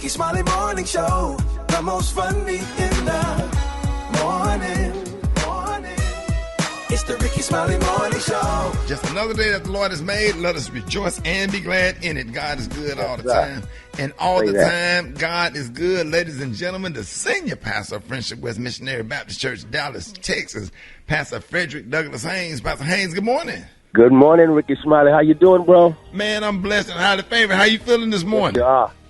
Rickey Smiley Morning Show. The most funny in the morning. It's the Rickey Smiley Morning Show. Just another day that the Lord has made. Let us rejoice and be glad in it. God is good all the time. And all the time, God is good. Ladies and gentlemen, the senior pastor of Friendship West Missionary Baptist Church, Dallas, Texas, Pastor Frederick Douglass Haynes. Pastor Haynes, good morning. Good morning, Rickey Smiley. How you doing, bro? Man, I'm blessed and highly favored. How you feeling this morning?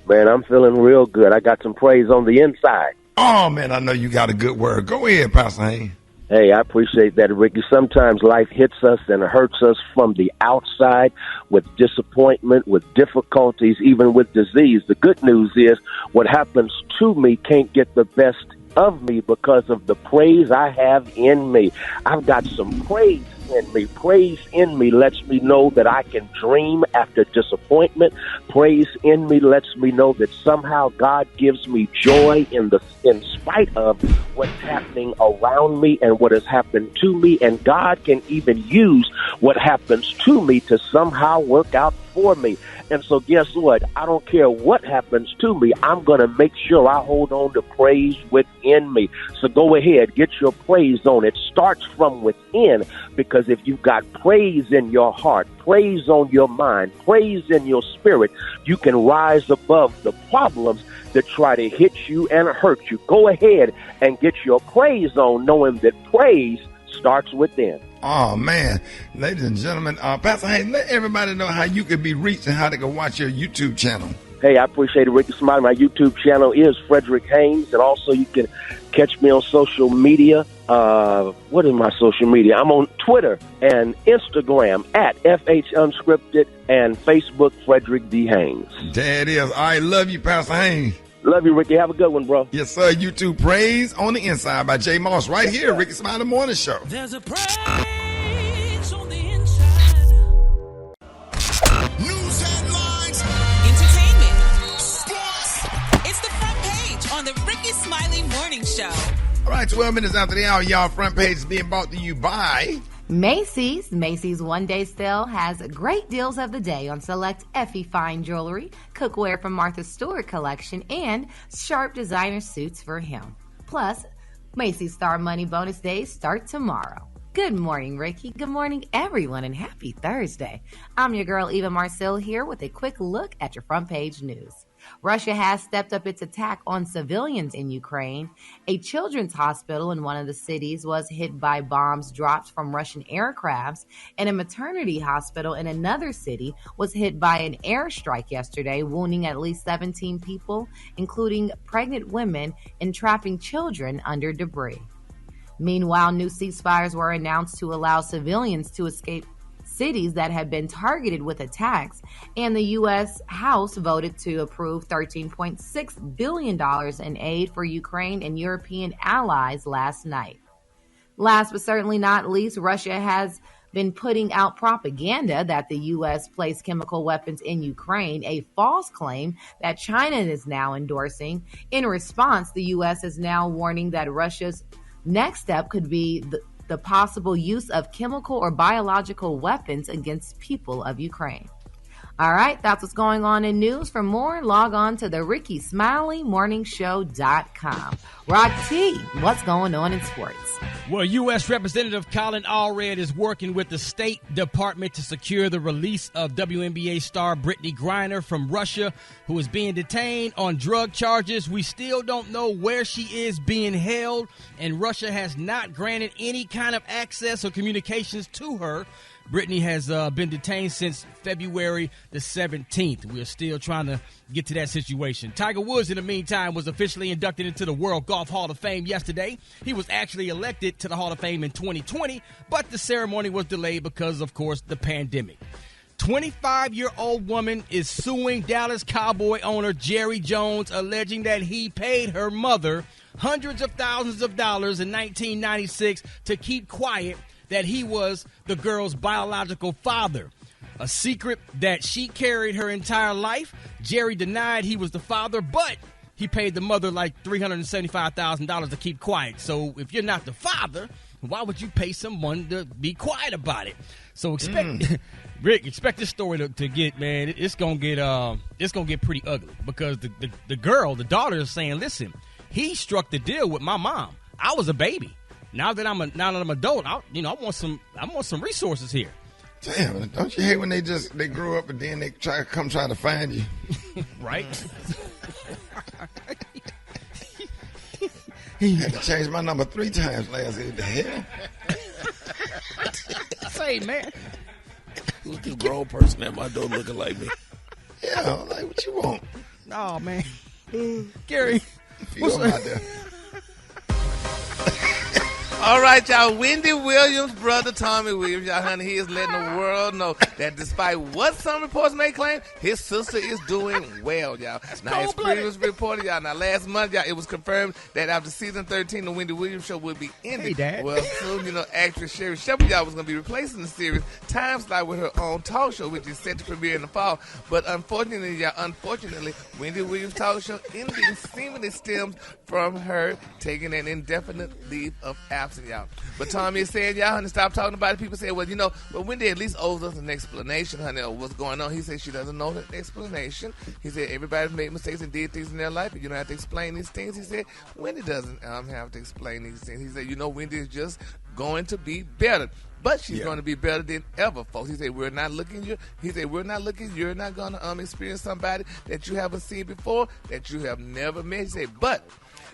Man, I'm feeling real good. I got some praise on the inside. Oh, man, I know you got a good word. Go ahead, Pastor Haynes. Hey, I appreciate that, Ricky. Sometimes life hits us and hurts us from the outside with disappointment, with difficulties, even with disease. The good news is what happens to me can't get the best of me because of the praise I have in me. I've got some praise in me. Praise in me lets me know that I can dream after disappointment. Praise in me lets me know that somehow God gives me joy in spite of what's happening around me and what has happened to me. And God can even use what happens to me to somehow work out for me. And so guess what? I don't care what happens to me. I'm going to make sure I hold on to praise within me. So go ahead, get your praise on. It starts from within, because if you've got praise in your heart, praise on your mind, praise in your spirit, you can rise above the problems that try to hit you and hurt you. Go ahead and get your praise on, knowing that praise starts within. Oh, man. Ladies and gentlemen, Pastor Hayes, let everybody know how you can be reached and how they can watch your YouTube channel. Hey, I appreciate it, Rickey Smiley. My YouTube channel is Frederick Haynes, and also you can catch me on social media. What is my social media? I'm on Twitter and Instagram at FH Unscripted and Facebook Frederick D. Haynes. There it is. I love you, Pastor Haynes. Love you, Ricky. Have a good one, bro. Yes, sir. YouTube Praise on the Inside by Jay Moss right here, Rickey Smiley Morning Show. There's a praise on the inside. News headlines. Entertainment. Sports. It's the front page on the Rickey Smiley Morning Show. All right, 12 minutes after the hour, y'all, front page is being brought to you by Macy's. Macy's one-day sale has great deals of the day on select Effie fine jewelry, cookware from Martha Stewart collection, and sharp designer suits for him. Plus, Macy's Star Money bonus days start tomorrow. Good morning, Ricky. Good morning, everyone, and happy Thursday. I'm your girl, Eva Marcel, here with a quick look at your front page news. Russia has stepped up its attack on civilians in Ukraine. A children's hospital in one of the cities was hit by bombs dropped from Russian aircrafts, and a maternity hospital in another city was hit by an airstrike yesterday, wounding at least 17 people, including pregnant women, and trapping children under debris. Meanwhile, new ceasefires were announced to allow civilians to escape cities that had been targeted with attacks, and the U.S. House voted to approve $13.6 billion in aid for Ukraine and European allies last night. Last but certainly not least, Russia has been putting out propaganda that the U.S. placed chemical weapons in Ukraine, a false claim that China is now endorsing. In response, the U.S. is now warning that Russia's next step could be the possible use of chemical or biological weapons against people of Ukraine. All right, that's what's going on in news. For more, log on to the RickeySmileyMorningShow.com. Rock T, what's going on in sports? Well, U.S. Representative Colin Allred is working with the State Department to secure the release of WNBA star Brittany Griner from Russia, who is being detained on drug charges. We still don't know where she is being held, and Russia has not granted any kind of access or communications to her. Brittany has been detained since February the 17th. We're still trying to get to that situation. Tiger Woods, in the meantime, was officially inducted into the World Golf Hall of Fame yesterday. He was actually elected to the Hall of Fame in 2020, but the ceremony was delayed because, of course, the pandemic. 25-year-old woman is suing Dallas Cowboy owner Jerry Jones, alleging that he paid her mother hundreds of thousands of dollars in 1996 to keep quiet that he was the girl's biological father. A secret that she carried her entire life. Jerry denied he was the father, but he paid the mother like $375,000 to keep quiet. So if you're not the father, why would you pay someone to be quiet about it? So Rick, expect this story to get, man, it's gonna get pretty ugly, because the girl, the daughter, is saying, listen, he struck the deal with my mom. I was a baby. Now that I'm adult, I want some resources here. Damn, don't you hate when they grow up and then they try to find you? Right? I had to change my number 3 times last year. The hell? Say, man. Look at a grown person at my door looking like me. Yeah, like, what you want? Oh, man. Gary, what's out there? All right, y'all. Wendy Williams' brother, Tommy Williams, y'all, honey, he is letting the world know that despite what some reports may claim, his sister is doing well, y'all. Now, as previously reported, y'all, last month, y'all, it was confirmed that after season 13, the Wendy Williams show would be ended. Hey, Dad. Well, soon, actress Sherry Shepherd, y'all, was going to be replacing the series time slot with her own talk show, which is set to premiere in the fall. But unfortunately, Wendy Williams' talk show ending seemingly stems from her taking an indefinite leave of absence, y'all. But Tommy is saying, y'all, honey, stop talking about it. People say, well, Wendy at least owes us an explanation, honey, of what's going on. He said she doesn't know the explanation. He said everybody's made mistakes and did things in their life, but you don't have to explain these things. He said Wendy doesn't have to explain these things. He said, Wendy is just going to be better. But she's going to be better than ever, folks. He said, you're not going to experience somebody that you haven't seen before, that you have never met. He said, but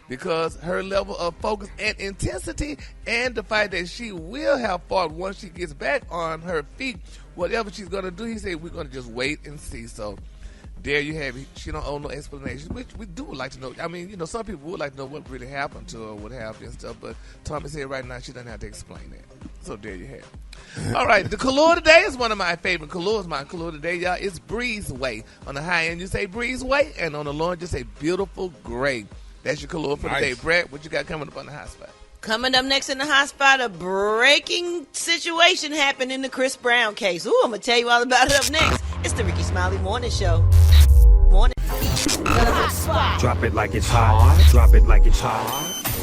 because her level of focus and intensity and the fact that she will have fought once she gets back on her feet, whatever she's going to do, he said, we're going to just wait and see. So there you have it. She don't owe no explanation, which we do like to know. I mean, some people would like to know what really happened to her, what happened and stuff, but Tommy said right now she doesn't have to explain that. So there you have it. All right, the color today is one of my favorite colors. My color today, y'all, is Breezeway. On the high end, you say Breezeway, and on the low end, you say Beautiful Gray. That's your color for the day. Brett, what you got coming up on the hot spot? Coming up next in the hot spot, a breaking situation happened in the Chris Brown case. Ooh, I'm going to tell you all about it up next. It's the Rickey Smiley Morning Show. Morning. The hot spot. Drop it like it's hot. Drop it like it's hot.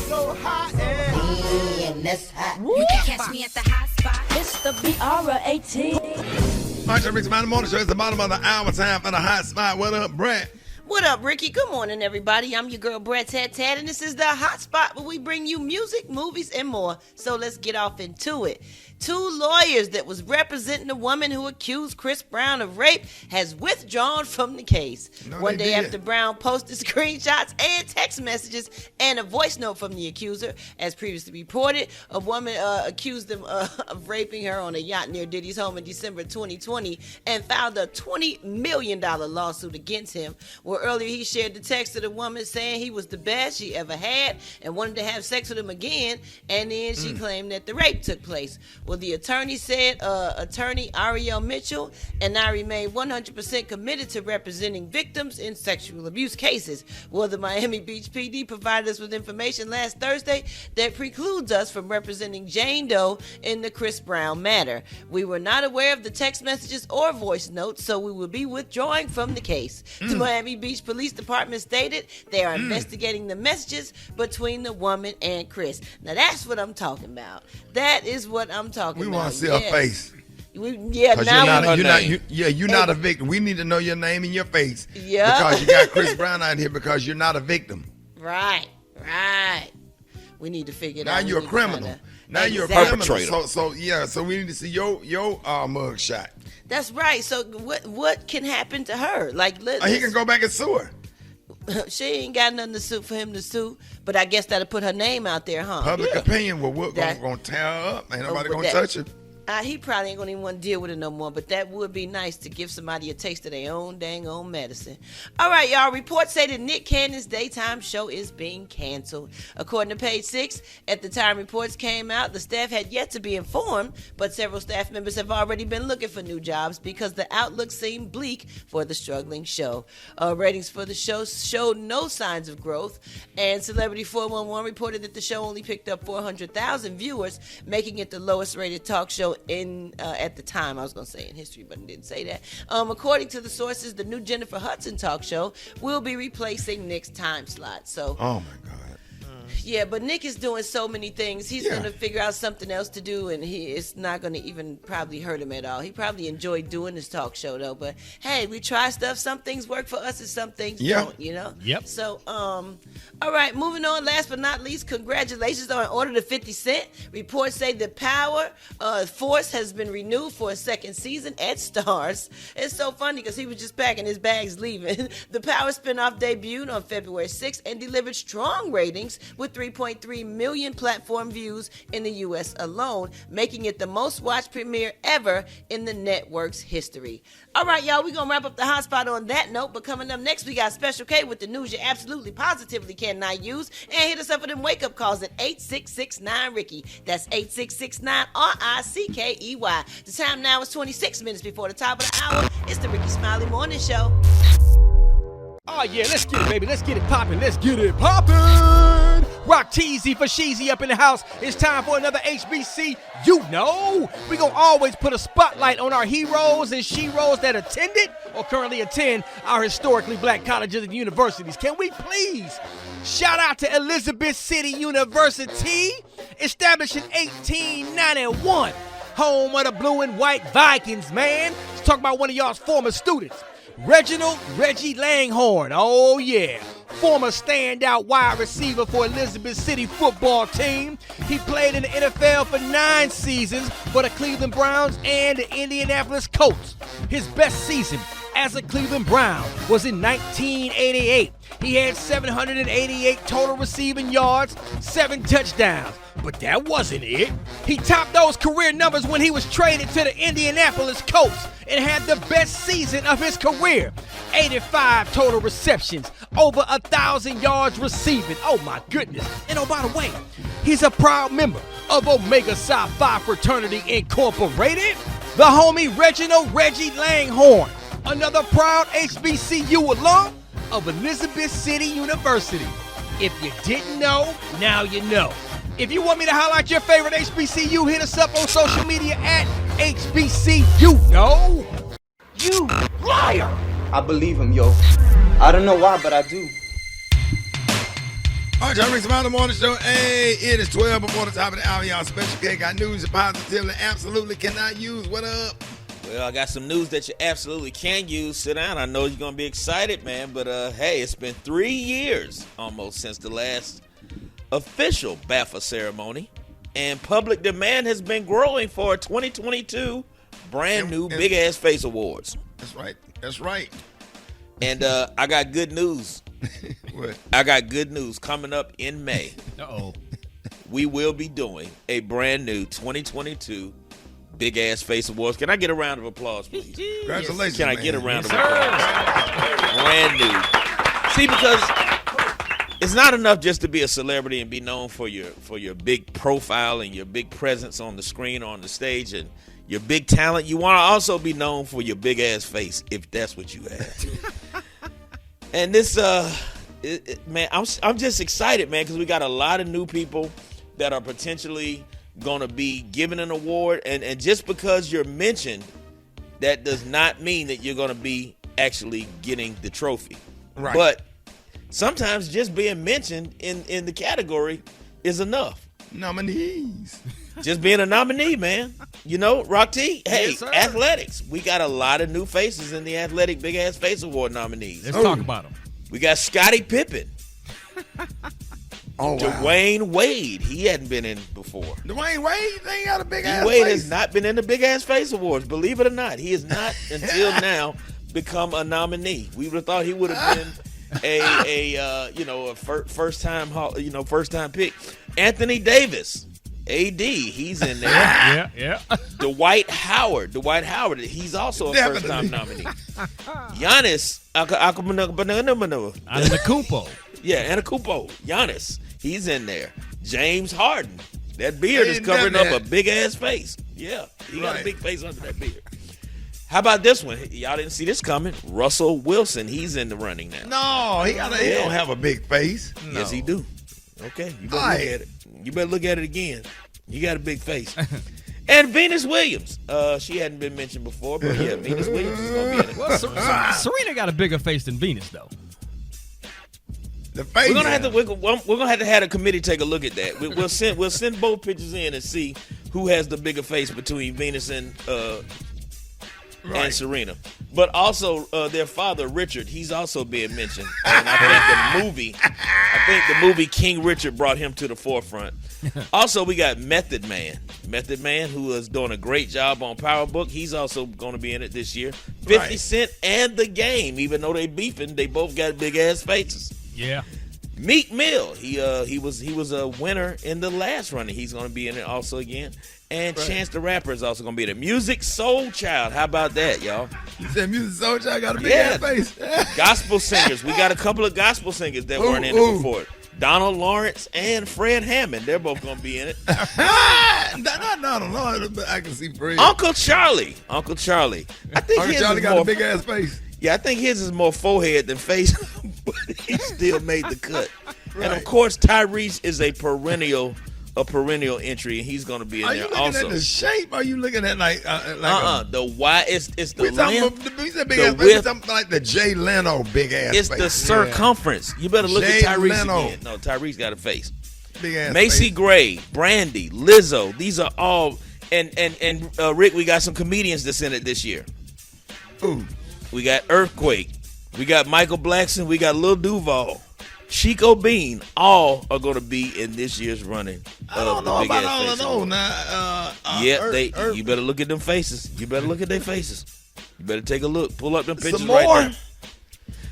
So hot and that's hot. You can catch me at the hot spot. It's the BR18. All right, Rickey Smiley Morning Show. It's the bottom of the hour time for the hot spot. What up, Brett? What up, Ricky? Good morning, everybody. I'm your girl, Brett Tat, and this is the hot spot where we bring you music, movies, and more. So let's get off into it. 2 lawyers that was representing the woman who accused Chris Brown of rape has withdrawn from the case. One day after Brown posted screenshots and text messages and a voice note from the accuser, as previously reported, a woman accused him of raping her on a yacht near Diddy's home in December 2020 and filed a $20 million lawsuit against him. Well, earlier he shared the text of the woman saying he was the best she ever had and wanted to have sex with him again, and then she claimed that the rape took place. Well, the attorney said, attorney Ariel Mitchell, and I remain 100% committed to representing victims in sexual abuse cases. Well, the Miami Beach PD provided us with information last Thursday that precludes us from representing Jane Doe in the Chris Brown matter. We were not aware of the text messages or voice notes, so we will be withdrawing from the case. The Miami Beach Police Department stated they are investigating the messages between the woman and Chris. Now, that's what I'm talking about. That is what I'm talking about. We want to see her face. You're not a victim. We need to know your name and your face. Yeah. Because you got Chris Brown out here because you're not a victim. Right. We need to figure it out. Now you're a criminal. Now you're a criminal. So we need to see your mug shot. That's right. So what can happen to her? He can go back and sue her. She ain't got nothing to sue for him to sue, but I guess that'll put her name out there, huh? Public opinion. Well, we're going to tear her up. Ain't nobody going to touch her. He probably ain't going to even want to deal with it no more, but that would be nice to give somebody a taste of their own dang own medicine. All right, y'all. Reports say that Nick Cannon's daytime show is being canceled. According to Page 6, at the time reports came out, the staff had yet to be informed, but several staff members have already been looking for new jobs because the outlook seemed bleak for the struggling show. Ratings for the show showed no signs of growth, and Celebrity 411 reported that the show only picked up 400,000 viewers, making it the lowest rated talk show at the time. I was going to say in history, but I didn't say that. According to the sources, the new Jennifer Hudson talk show will be replacing Nick's time slot. So, oh my God. Yeah, but Nick is doing so many things. He's going to figure out something else to do, and it's not going to even probably hurt him at all. He probably enjoyed doing this talk show, though. But, hey, we try stuff. Some things work for us and some things don't, you know? Yep. So, all right, moving on. Last but not least, congratulations on Order to 50 Cent. Reports say the Power Force has been renewed for a second season at Stars. It's so funny because he was just packing his bags leaving. The Power spinoff debuted on February 6th and delivered strong ratings with 3.3 million platform views in the U.S. alone, making it the most watched premiere ever in the network's history. All right, y'all, we're going to wrap up the hotspot on that note, but coming up next, we got Special K with the news you absolutely positively cannot use, and hit us up for them wake-up calls at 8669-RICKY. That's 8669-RICKEY. The time now is 26 minutes before the top of the hour. It's the Rickey Smiley Morning Show. Oh, yeah, let's get it, baby. Let's get it poppin'. Let's get it poppin'. Rock Teasy for Sheezy up in the house. It's time for another HBC. You know, we gonna always put a spotlight on our heroes and sheroes that attended or currently attend our historically black colleges and universities. Can we please shout out to Elizabeth City University, established in 1891, home of the blue and white Vikings, man. Let's talk about one of y'all's former students. Reginald Reggie Langhorne, oh yeah, former standout wide receiver for Elizabeth City football team. He played in the NFL for 9 seasons for the Cleveland Browns and the Indianapolis Colts. His best season as a Cleveland Brown was in 1988. He had 788 total receiving yards, 7 touchdowns. But that wasn't it. He topped those career numbers when he was traded to the Indianapolis Colts and had the best season of his career. 85 total receptions, over 1,000 yards receiving. Oh my goodness. And oh, by the way, he's a proud member of Omega Psi Phi Fraternity Incorporated. The homie Reginald Reggie Langhorne, another proud HBCU alum of Elizabeth City University. If you didn't know, now you know. If you want me to highlight your favorite HBCU, hit us up on social media at HBCU. No, you liar. I believe him, yo. I don't know why, but I do. All right, y'all, Rickey Smiley Morning Show. Hey, it is 12 before the top of the hour, y'all. Special K got news you positively absolutely cannot use. What up? Well, I got some news that you absolutely can use. Sit down. I know you're going to be excited, man. But, hey, it's been 3 years almost since the last official BAFTA ceremony. And public demand has been growing for a 2022 brand new Big Ass Face Awards. That's right. That's right. And I got good news. What? I got good news coming up in May. Uh-oh. We will be doing a brand new 2022 Big Ass Face Awards. Can I get a round of applause, please? Congratulations, Can I man. get a round of applause? Brand new. See, because it's not enough just to be a celebrity and be known for your big profile and your big presence on the screen or on the stage and your big talent. You want to also be known for your big ass face, if that's what you have. And this, man, I'm just excited, man, because we got a lot of new people that are potentially going to be given an award. And just because you're mentioned, that does not mean that you're going to be actually getting the trophy. Right. But sometimes just being mentioned in the category is enough. Nominees. Just being a nominee, man. You know, Rock T, hey, Yes, sir. athletics. We got a lot of new faces in the Athletic Big Ass Face Award nominees. Let's talk about them. We got Scottie Pippen. Oh, wow. Dwayne Wade. He hadn't been in before. Dwayne Wade ain't got a big ass Wade face. has not been in the Big Ass Face Awards. Believe it or not, he has not until now become a nominee. We would have thought he would have been a first time pick. Anthony Davis, AD, he's in there. Yeah. Dwight Howard, he's also a Definitely. first time nominee. Giannis Antetokounmpo. Yeah, Antetokounmpo. Giannis, he's in there. James Harden, that beard is Ain't covering done up that. a big ass face. Yeah, he got a Right. big face under that beard. How about this one? Y'all didn't see this coming. Russell Wilson, he's in the running now. No, he don't have a big face. No. Yes, he do. Okay, you better All look right. at it. You better look at it again. You got a big face. And Venus Williams. She hadn't been mentioned before, but yeah, Venus Williams is going to be in it. Well, Serena got a bigger face than Venus, though. The face. We're gonna have to have a committee take a look at that. We'll send both pictures in and see who has the bigger face between Venus and Serena. But also their father Richard, he's also being mentioned. And I think the movie King Richard brought him to the forefront. Also, we got Method Man, who is doing a great job on Power Book. He's also going to be in it this year. 50 Cent and The Game, even though they beefing, they both got big ass faces. Yeah. Meek Mill, he was a winner in the last running. He's going to be in it also again. And Chance the Rapper is also going to be in it. Music Soul Child, how about that, y'all? You said Music Soul Child got a big ass face. Gospel singers, we got a couple of gospel singers that weren't in it before. Donald Lawrence and Fred Hammond, they're both going to be in it. Not Donald Lawrence, but I can see Fred. Uncle Charlie. I think Uncle Charlie got a big ass face. Yeah, I think his is more forehead than face, but he still made the cut. Right. And of course, Tyrese is a perennial entry, and he's going to be in there also. Are you looking at the shape? Or are you looking at the wide? It's the length. We said big ass face. Something like the Jay Leno big ass face. It's the circumference. You better look at Tyrese Leno. again. No, Tyrese got a face. Big ass Macy face. Gray, Brandy, Lizzo. These are all. And Rick, we got some comedians that's in it this year. Ooh. We got Earthquake. We got Michael Blackson. We got Lil Duval. Chico Bean. All are going to be in this year's running. I don't know about all of those now. You better look at them faces. You better look at their faces. You better take a look. Pull up them pictures Some right more? there.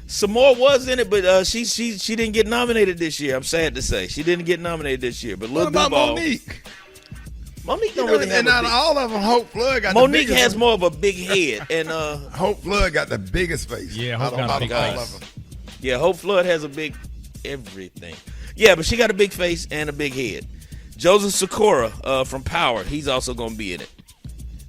Some more was in it, but she didn't get nominated this year. I'm sad to say. She didn't get nominated this year. But Lil What about Duval. Monique don't really have and out of all of them, Hope Flood got Monique the biggest has more of a big head. And Hope Flood got the biggest face. Yeah, Hope got a big face. Yeah, Hope Flood has a big everything. Yeah, but she got a big face and a big head. Joseph Sikora from Power, he's also going to be in it.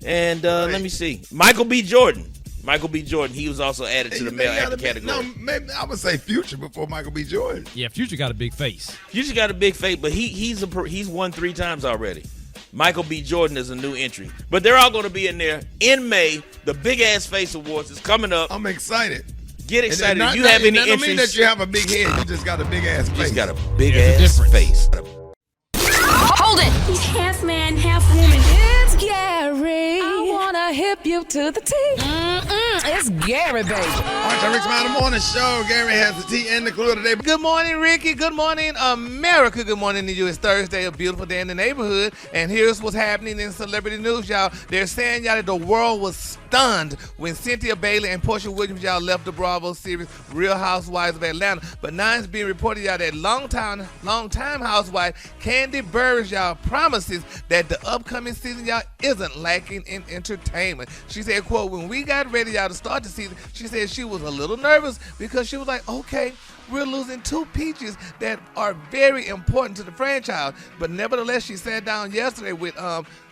And let me see. Michael B. Jordan, he was also added to the male actor category. No, maybe I would say Future before Michael B. Jordan. Yeah, Future got a big face. Future got a big face, but he's won 3 times already. Michael B. Jordan is a new entry. But they're all going to be in there in May. The Big Ass Face Awards is coming up. I'm excited. Get excited. If you have any entries. That don't mean that you have a big head. You just got a big ass face. You just got a big ass face. Hold it. He's half man, half woman. It's Gary. I want to hip you to the T. It's Gary, baby. All right, Rickey Smiley Morning Show. Gary has the tea and the clue today. Good morning, Ricky. Good morning, America. Good morning to you. It's Thursday, a beautiful day in the neighborhood. And here's what's happening in celebrity news, y'all. They're saying, y'all, that the world was stunned when Cynthia Bailey and Portia Williams, y'all, left the Bravo series Real Housewives of Atlanta. But now it's being reported, y'all, that longtime housewife Candy Burris, y'all, promises that the upcoming season, y'all, isn't lacking in entertainment. She said, quote, when we got ready, y'all, to start the season, she said she was a little nervous because she was like, okay, we're losing 2 peaches that are very important to the franchise. But nevertheless, she sat down yesterday with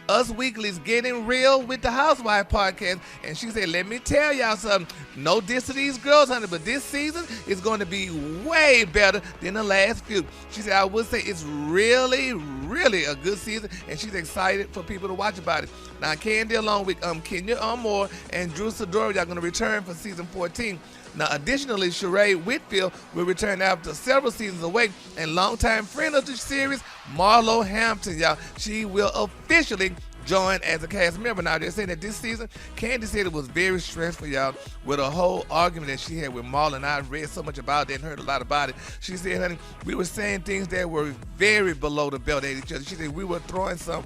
Us Weekly's Getting Real with the Housewife podcast, and she said, let me tell y'all something. No diss to these girls, honey, but this season is going to be way better than the last few. She said, I would say it's really, really a good season, and she's excited for people to watch about it. Now, Candy, along with Kenya Moore and Drew Sidora, y'all going to return for season 14. Now, additionally, Sheree Whitfield will return after several seasons away, and longtime friend of the series, Marlo Hampton, y'all, she will officially join as a cast member. Now, they're saying that this season, Candy said it was very stressful, y'all, with a whole argument that she had with Marlo, and I read so much about it and heard a lot about it. She said, honey, we were saying things that were very below the belt at each other. She said we were throwing some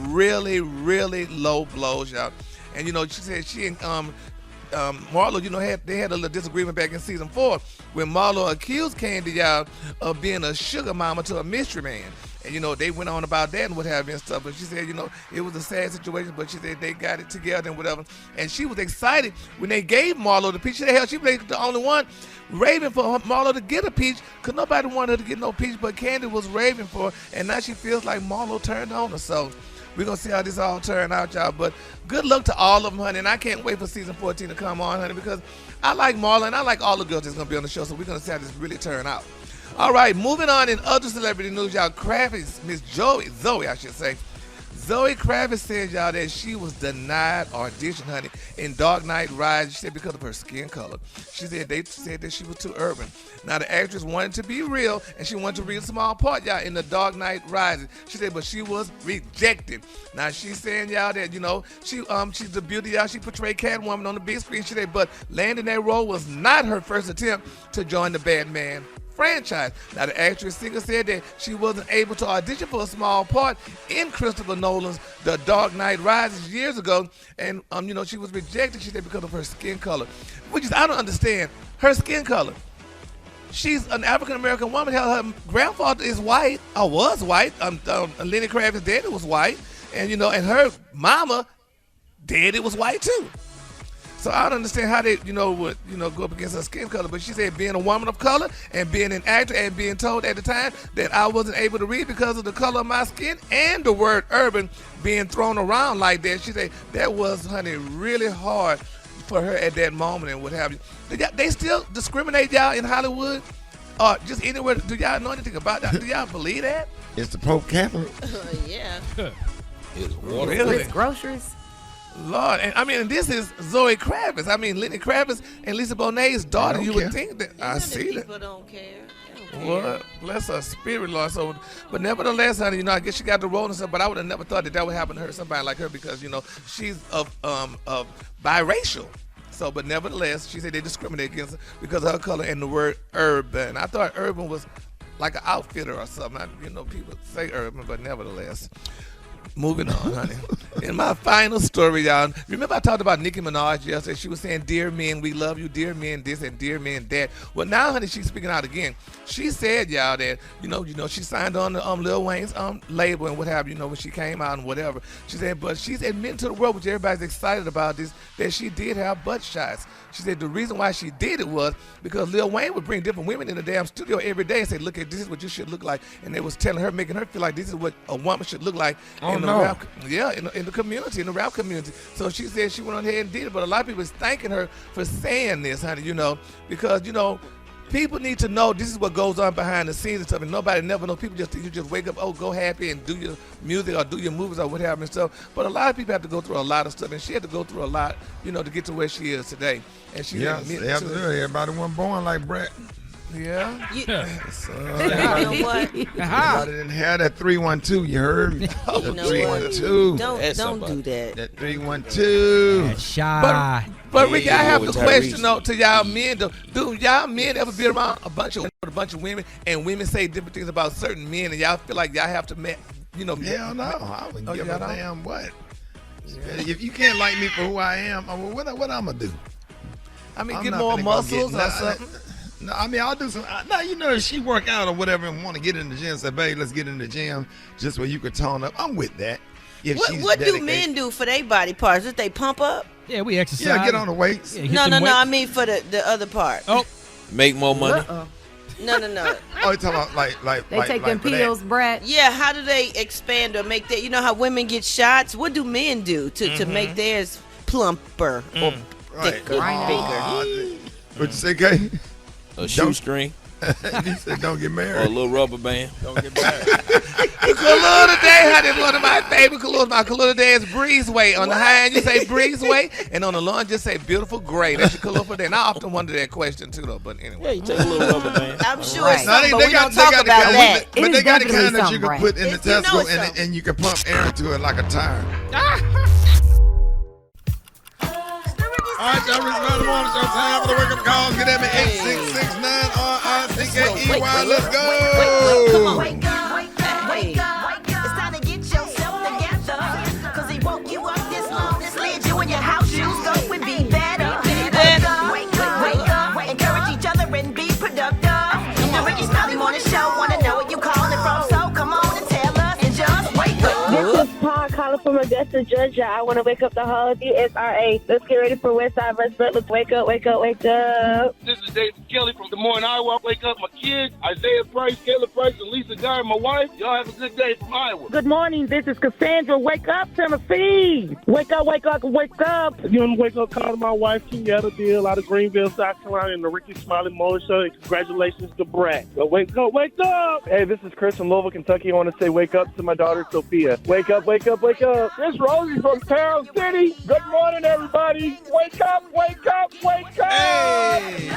really, really low blows, y'all. And, you know, she said she and Marlo, you know, they had a little disagreement back in season 4 when Marlo accused Candy, y'all, of being a sugar mama to a mystery man. And, you know, they went on about that and what have you and stuff. But she said, you know, it was a sad situation, but she said they got it together and whatever. And she was excited when they gave Marlo the peach. She was the only one raving for Marlo to get a peach because nobody wanted her to get no peach, but Candy was raving for her. And now she feels like Marlo turned on her. So we're going to see how this all turn out, y'all. But good luck to all of them, honey. And I can't wait for season 14 to come on, honey, because I like Marlo and I like all the girls that's going to be on the show. So we're going to see how this really turn out. All right, moving on in other celebrity news, y'all. Kravitz, Miss Zoey, Zoey Kravitz said, y'all, that she was denied audition, honey, in Dark Knight Rises. She said because of her skin color. She said they said that she was too urban. Now, the actress wanted to be real, and she wanted to read a small part, y'all, in the Dark Knight Rises. She said, but she was rejected. Now, she's saying, y'all, that, you know, she's the beauty, y'all. She portrayed Catwoman on the big screen. She said, but landing that role was not her first attempt to join the Batman franchise. Now, the actress singer said that she wasn't able to audition for a small part in Christopher Nolan's The Dark Knight Rises years ago, and you know, she was rejected. She said because of her skin color, which is, I don't understand her skin color. She's an African American woman. Her grandfather is white, or was white. Lenny Kravitz's daddy was white, and you know, and her mama, daddy was white too. So I don't understand how they, you know, would, you know, go up against her skin color. But she said being a woman of color and being an actor and being told at the time that I wasn't able to read because of the color of my skin and the word urban being thrown around like that. She said that was, honey, really hard for her at that moment and what have you. They still discriminate, y'all, in Hollywood or just anywhere. Do y'all know anything about that? Do y'all believe that? It's the Pope Catholic. Yeah. It's water. Really? With groceries. Lord, and I mean, this is Zoey Kravitz. I mean, Lenny Kravitz and Lisa Bonet's daughter. You would think that. I see that. People don't care. Well, bless her spirit, Lord. So, but nevertheless, honey, you know, I guess she got the role and stuff. But I would have never thought that would happen to her, somebody like her, because you know she's of biracial. So, but nevertheless, she said they discriminate against her because of her color and the word urban. I thought urban was like an outfitter or something. You know, people say urban, but nevertheless. Moving on, honey. In my final story, y'all, remember I talked about Nicki Minaj yesterday? She was saying, dear men, we love you, dear men, this, and dear men, that. Well, now, honey, she's speaking out again. She said, y'all, that, you know, she signed on to Lil Wayne's label and what have you, know, when she came out and whatever. She said, but she's admitting to the world, which everybody's excited about this, that she did have butt shots. She said the reason why she did it was because Lil Wayne would bring different women in the damn studio every day and say, look, this is what you should look like. And they was telling her, making her feel like this is what a woman should look like in the rap, in the community, in the rap community. So she said she went on ahead and did it. But a lot of people is thanking her for saying this, honey, you know, because, you know, people need to know this is what goes on behind the scenes and stuff, and nobody never knows. People just think you just wake up, oh, go happy and do your music or do your movies or whatever and stuff. But a lot of people have to go through a lot of stuff, and she had to go through a lot, you know, to get to where she is today. And she everybody wasn't born like Brett. Yeah. So, you know what? Everybody didn't have that 312. You heard me? You know 312. Don't do that. That 312. That's shy. But Ricky, I have the question though to y'all men though. Do y'all men ever be around a bunch of women and women say different things about certain men and y'all feel like y'all have to you know? Hell no. I wouldn't give a damn what. If you can't like me for who I am, what I'm gonna do? I mean, get more muscles or something. No, I mean, I'll do some. Now, you know, if she work out or whatever and want to get in the gym, say, babe, let's get in the gym just where you could tone up. I'm with that. What do men do for their body parts? Did they pump up? Yeah, we exercise. Yeah, get on the weights. No. I mean for the other part. Oh, make more money. No. Oh, you talking about like they take them pills, Brett. Yeah, how do they expand or make that? You know how women get shots? What do men do to make theirs plumper or thicker, bigger? What'd you say, Kay? A shoestring. He said, don't get married. Or a little rubber band. Don't get married. The color today, honey, is one of my favorite colors. My color today is Breezeway. On the high end, you say Breezeway, and on the low end, just say Beautiful Gray. That's your color for that. And I often wonder that question, too, though. But anyway. Yeah, you take a little rubber band. I'm sure it's something, but we don't talk about that. But they got the kind that you can put in the Tesco, and you can pump air into it like a tire. All right, y'all, Rickey Morning Show. Time for the wake up calls. Get at me 866-9RICKEY. Let's go. Come on. Wake up. It's time to get yourself together. Cause he woke you up this morning, slid you in your house shoes, so we be better. Wake up. Encourage each other and be productive. The Rickey Smiley Morning Show. Wanna know where you calling from, so come on and tell us and just wake up. This is Todd calling from Augusta, Georgia. I want to wake up the whole of you, SRA. Let's get ready for Westside vs. Brett. Let's wake up, wake up, wake up. This is David Kelly from Des Moines, Iowa. Wake up my kids, Isaiah Price, Caleb Price, and Lisa Guy, my wife. Y'all have a good day from Iowa. Good morning. This is Cassandra. Wake up, Tennessee. Wake up, wake up, wake up. You want to wake up, call to my wife, Kenyatta Deal, out of Greenville, South Carolina, in the Rickey Smiley Morning Show. And congratulations to Brett. So wake up, wake up. Hey, this is Chris from Louisville, Kentucky. I want to say wake up to my daughter, Sophia. Wake up, wake up, wake up. This is Rosie from Carroll City. Good morning, everybody. Wake up, wake up, wake up. Hey.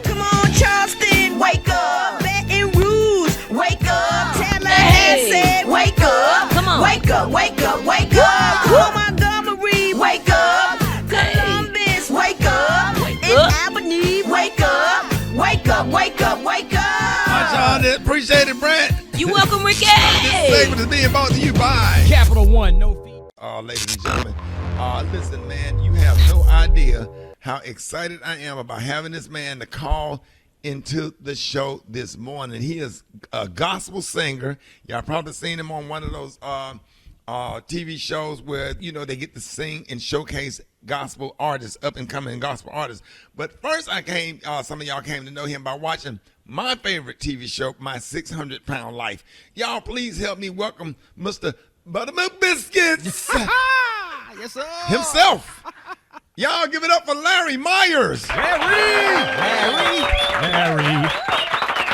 Come on, Charleston, wake up. Baton Rouge, wake up. Tallahassee, said, wake up. Come on. Wake up, wake up, wake up. Come on, Montgomery, wake up. Columbus, wake up. In Albany, wake up. Wake up, wake up, wake up. All right, y'all. Appreciate it, Brent. You welcome, Ricky. This segment is being brought to you by Capital One, no fee. Ladies and gentlemen, listen, man, you have no idea how excited I am about having this man to call into the show this morning. He is a gospel singer. Y'all probably seen him on one of those TV shows where, you know, they get to sing and showcase gospel artists, up and coming gospel artists. But first some of y'all came to know him by watching my favorite TV show, My 600-Pound Life. Y'all please help me welcome Mr. Buttermilk Biscuits. Yes, sir. Himself. Y'all give it up for Larry Myers.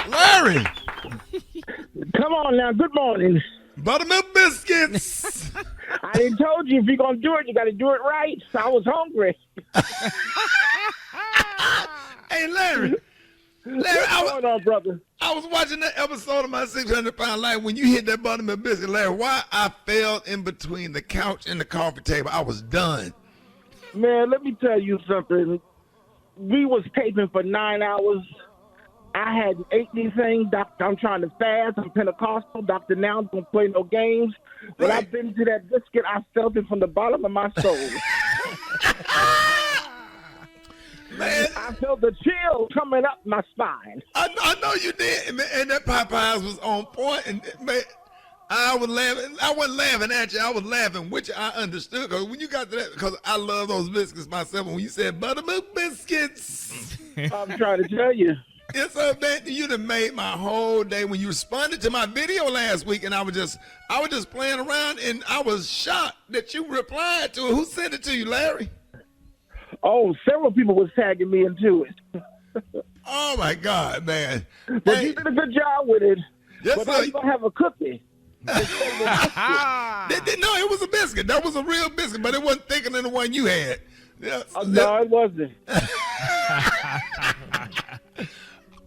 Larry. Come on now. Good morning. Buttermilk Biscuits. I didn't told you if you're going to do it, you got to do it right. So I was hungry. Hey, Larry. What's going on, brother? I was watching that episode of My 600-Pound Life when you hit that buttermilk biscuit, Larry. Why I fell in between the couch and the coffee table. I was done. Man, let me tell you something. We was taping for 9 hours. I hadn't ate anything. Doctor, I'm trying to fast. I'm Pentecostal. Doctor, now I'm going to play no games. When I bit into that biscuit, I felt it from the bottom of my soul. Man, I felt the chill coming up my spine. I know you did, and that Popeyes was on point. And man, I was laughing. I wasn't laughing at you. I was laughing, which I understood. Because when you got to that, because I love those biscuits myself. And when you said buttermilk biscuits, I'm trying to tell you. Yes, sir, man. You done made my whole day. When you responded to my video last week, and I was just playing around, and I was shocked that you replied to it. Who sent it to you, Larry? Oh, several people was tagging me into it. Oh my God, man! But you did a good job with it. Yes, but sir. now you gonna have a cookie. No, it was a biscuit. That was a real biscuit, but it wasn't thicker than the one you had. Yes. No, it wasn't.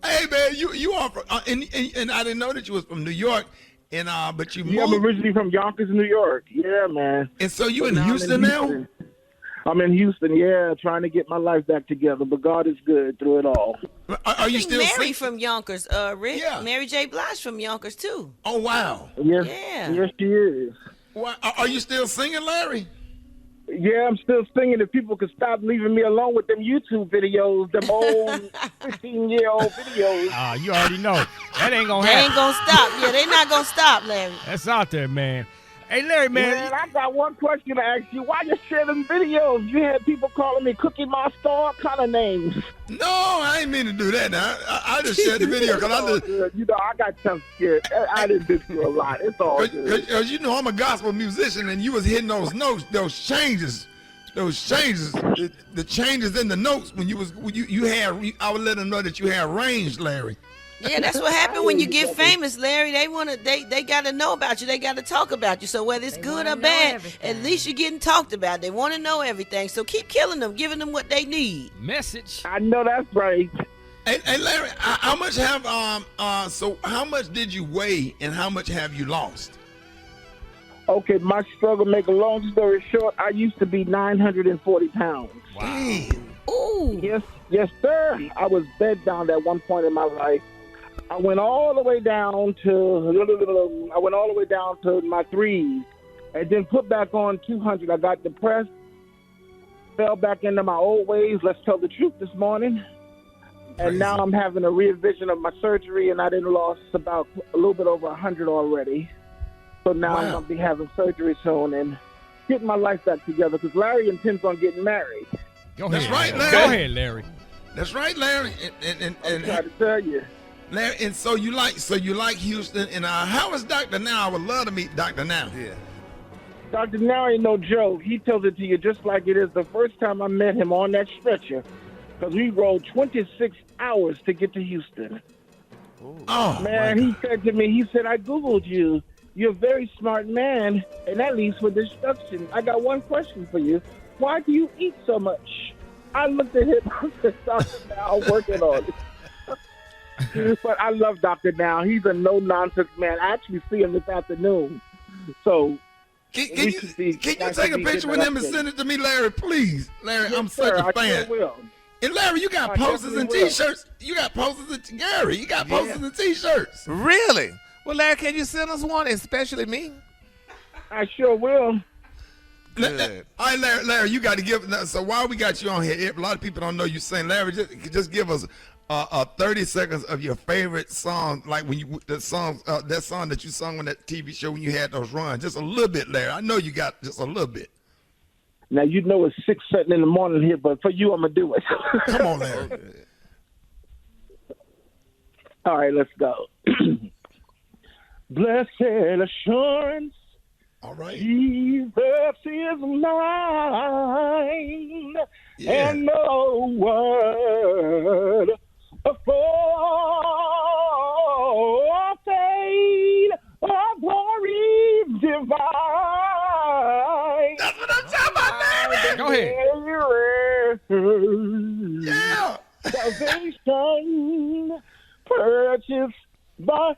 Hey man, you are from, and I didn't know that you was from New York, and but you moved. Yeah, I'm originally from Yonkers, New York. Yeah, man. And so you in Houston now? I'm in Houston, yeah, trying to get my life back together, but God is good through it all. Are you still Mary from Yonkers, Rick? Yeah. Mary J. Blige from Yonkers, too. Oh, wow. Yes, yeah. Yes, she is. Well, are you still singing, Larry? Yeah, I'm still singing. If people could stop leaving me alone with them YouTube videos, them old 15-year-old videos. You already know. That ain't going to happen. They ain't going to stop. Yeah, they not going to stop, Larry. That's out there, man. Hey, Larry, man. I got one question to ask you. Why you share them videos? You had people calling me Cookie Monster, all kind of names. No, I ain't mean to do that. Now I just shared the video because I got tough scared. I didn't do a lot. It's all good. Because you know I'm a gospel musician, and you was hitting those notes, those changes, the changes in the notes when you had. I would let them know that you had range, Larry. Yeah, that's what happened when you get famous, Larry. They got to know about you. They got to talk about you. So whether it's good or bad, at least you're getting talked about. They want to know everything. So keep killing them, giving them what they need. Message. I know that's right. Hey Larry, how much how much did you weigh and how much have you lost? Okay, my struggle, make a long story short, I used to be 940 pounds. Wow. Ooh. Yes, sir. I was bedbound at one point in my life. I went all the way down to my threes, and then put back on 200. I got depressed, fell back into my old ways. Let's tell the truth this morning. And now I'm having a revision of my surgery, and I done lost about a little bit over 100 already. So now I'm going to be having surgery soon, and getting my life back together because Larry intends on getting married. Go ahead. That's right, Larry. Go ahead, Larry. That's right, Larry. And I'm trying to tell you. Larry, and so you like Houston, and how is Dr. Now? I would love to meet Dr. Now. Yeah. Dr. Now ain't no joke. He tells it to you just like it is. The first time I met him on that stretcher, because we rode 26 hours to get to Houston. Oh, man, he said to me, I Googled you. You're a very smart man, and that leads for destruction. I got one question for you. Why do you eat so much? I looked at him and said, Dr. Now, I'm working on it. But I love Dr. Now. He's a no-nonsense man. I actually see him this afternoon. So, Can you take a picture with him and send it to me, Larry, please? Larry, I'm such a fan. I sure will. And Larry, you got posters and T-shirts. You got posters and Gary. You got posters and T-shirts. Really? Well, Larry, can you send us one, especially me? I sure will. Good. All right, Larry, you got to give. So while we got you on here, a lot of people don't know you sing. Larry, just give us 30 seconds of your favorite song, like when that song that you sung on that TV show when you had those runs. Just a little bit, Larry. I know you got just a little bit. Now, you know it's 6:30 in the morning here, but for you, I'm going to do it. Come on, Larry. All right, let's go. Blessed assurance. All right. Jesus is mine. Yeah. And no word of forfeit of glory divine. That's what I'm talking about, Larry. Go ahead. Yeah. Salvation purchased by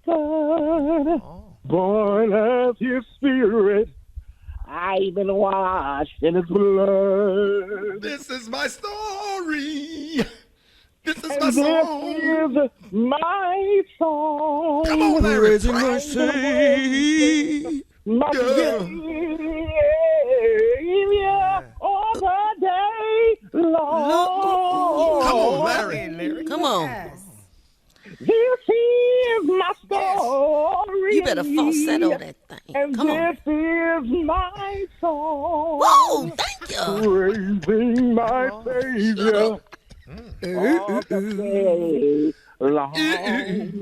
God. Born of His Spirit. I've been washed in His blood. This is my story. This is and my song. This is my song. Come on, Larry. Raising mercy. My Savior all the day long. Come on, Larry. Come on. This is my story. You better falsetto that thing. And Come on. this is my song. Whoa, thank you. Praising my Savior all the day long. Larry!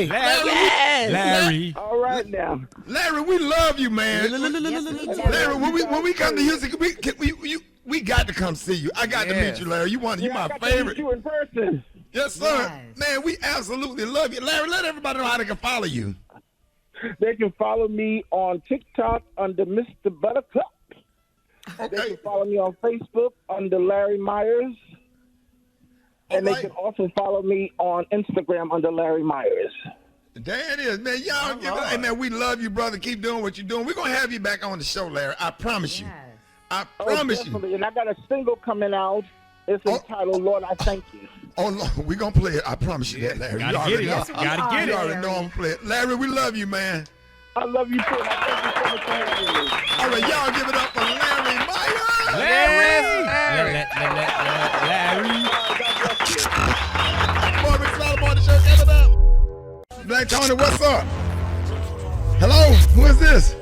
Yes. Larry. All right now. Larry, we love you, man. Larry, when we come to Houston, we got to come see you. I got to meet you, Larry. You my favorite. You in person. Yes, sir. Yes. Man, we absolutely love you. Larry, let everybody know how they can follow you. They can follow me on TikTok under Mr. Buttercup. Okay. They can follow me on Facebook under Larry Myers. And they can also follow me on Instagram under Larry Myers. There it is, man. Y'all, hey, man, we love you, brother. Keep doing what you're doing. We're going to have you back on the show, Larry. I promise you. I promise you. And I got a single coming out. It's entitled Lord, I Thank You. Oh, Lord, we're going to play it. I promise you that, Larry. Gotta get it. Gotta get it. You already know I'm going to play it. Larry, we love you, man. I love you, too. And I thank you so much for having me. All right, y'all give it up for Larry Myers. Larry. Boy, Rick Smiley on the show. Give it up. Black Tony, what's up? Hello, who is this?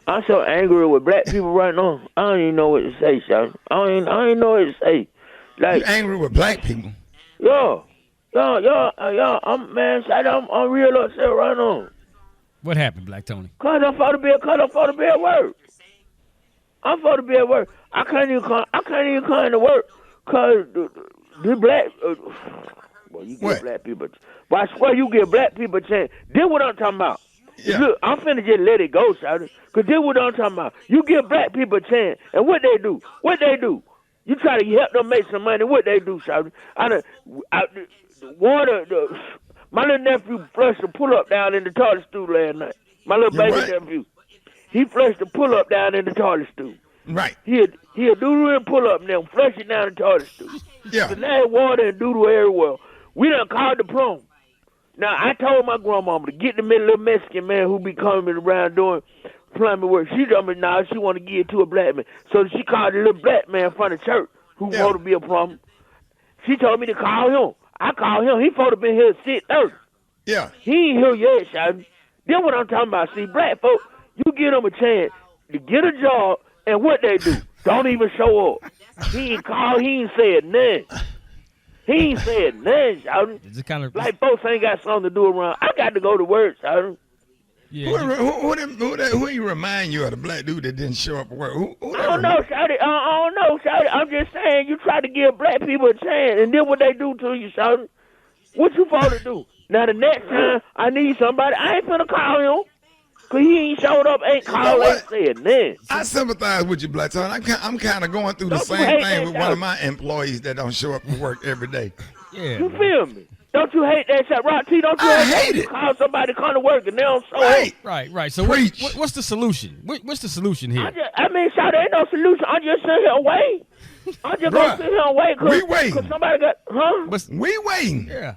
I'm so angry with black people right now. I don't even know what to say, son. I don't even know what to say. Like, you angry with black people? Yo, I'm real upset right now. What happened, Black Tony? Cause I'm supposed to be at work. I'm supposed to be at work. I can't even come to work cause the black. Well, you give black people. But I swear you give black people a chance. This what I'm talking about. Yeah. Look, I'm finna just let it go, shawty. Cause this what I'm talking about. You give black people a chance, and what they do? You try to help them make some money. What they do, shawty? My little nephew flushed a pull-up down in the toilet stool last night. My little baby nephew. He flushed a pull-up down in the toilet stool. Right. He'll doodle and pull up and then flush it down the toilet stool. Yeah. So now water and doodle everywhere. We done called the plumber. Now, I told my grandmama to get the little Mexican man who be coming around doing plumbing work. She told me now she want to give it to a black man. So she called the little black man from the church who want to be a plumber. She told me to call him. I called him. He supposed to been here at 6:30. Yeah. He ain't here yet, shouting. Then what I'm talking about, see, black folks, you give them a chance to get a job, and what they do, don't even show up. He ain't called, he ain't said nothing. He ain't said nothing, shouting. Like folks ain't got something to do around. I got to go to work, shouting. Yeah, who he remind you of the black dude that didn't show up at work? I don't know, shouty. I don't know, shouty. I'm just saying, you try to give black people a chance, and then what they do to you, shouty? What you supposed to do? Now, the next time I need somebody, I ain't finna call him. Because he ain't showed up, ain't called, ain't said nothing. I sympathize with you, Black Tone. I'm kind of going through the same thing with one of my employees that don't show up to work every day. Yeah. You feel me? Don't you hate that shit? Rock T, don't you hate it? Call somebody to come to work and they don't show up. Right. So what's the solution? What's the solution here? I mean, there ain't no solution. I'm just sitting here and wait. I'm just going to sit here and wait. We waiting. Because somebody got, we waiting. Yeah.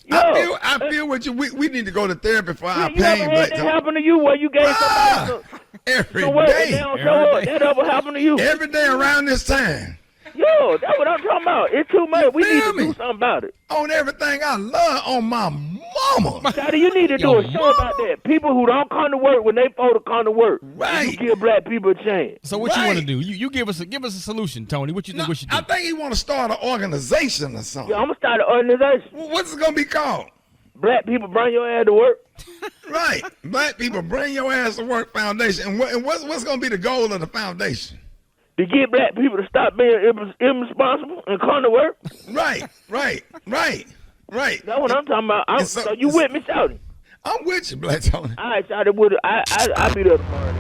I feel what you. We need to go to therapy for our pain. You ever had that happen to you where you gave somebody every some work day. and they don't show up? That ever happened to you? Every day around this time. Yo, that's what I'm talking about. It's too much. We need to do something about it. On everything I love, on my mama. Daddy, you need to do a show about that. People who don't come to work when they supposed to come to work. Right. You give black people a chance. So what you want to do? You give us a solution, Tony. What you think we should do? I think he want to start an organization or something. Yeah, I'm gonna start an organization. What's it gonna be called? Black People Bring Your Ass to Work. Right. Black People Bring Your Ass to Work Foundation. And what's gonna be the goal of the foundation? To get black people to stop being irresponsible and come to work. Right. That's what I'm talking about. So you with me, Shouty? I'm with you, Black Tony. All right, Shouty. I'll be there tomorrow.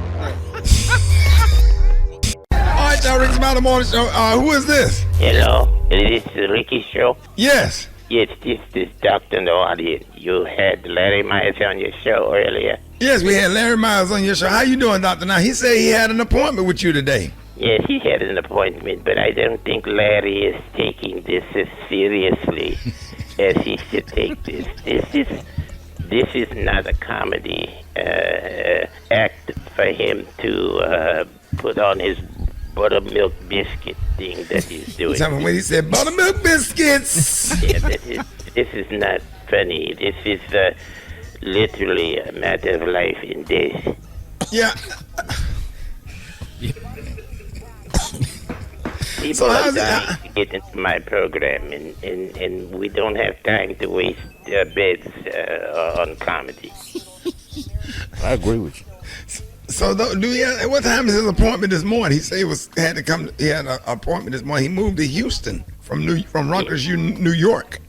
All right, y'all, Rickey Smiley Morning Show. Who is this? Hello, is this the Ricky Show? Yes. Yes, this is Dr. No audience. You had Larry Myers on your show earlier. Yes, we had Larry Myers on your show. How you doing, Doctor? Now, he said he had an appointment with you today. Yes, he had an appointment, but I don't think Larry is taking this as seriously as he should take this. This is not a comedy act for him to put on his buttermilk biscuit thing that he's doing. Tell me when he said buttermilk biscuits. Yeah, this is not funny. This is literally a matter of life and death. Yeah. People are dying to get into my program, and we don't have time to waste beds on comedy. I agree with you. So, what time is his appointment this morning? He said he had an appointment this morning. He moved to Houston from Rutgers, New York.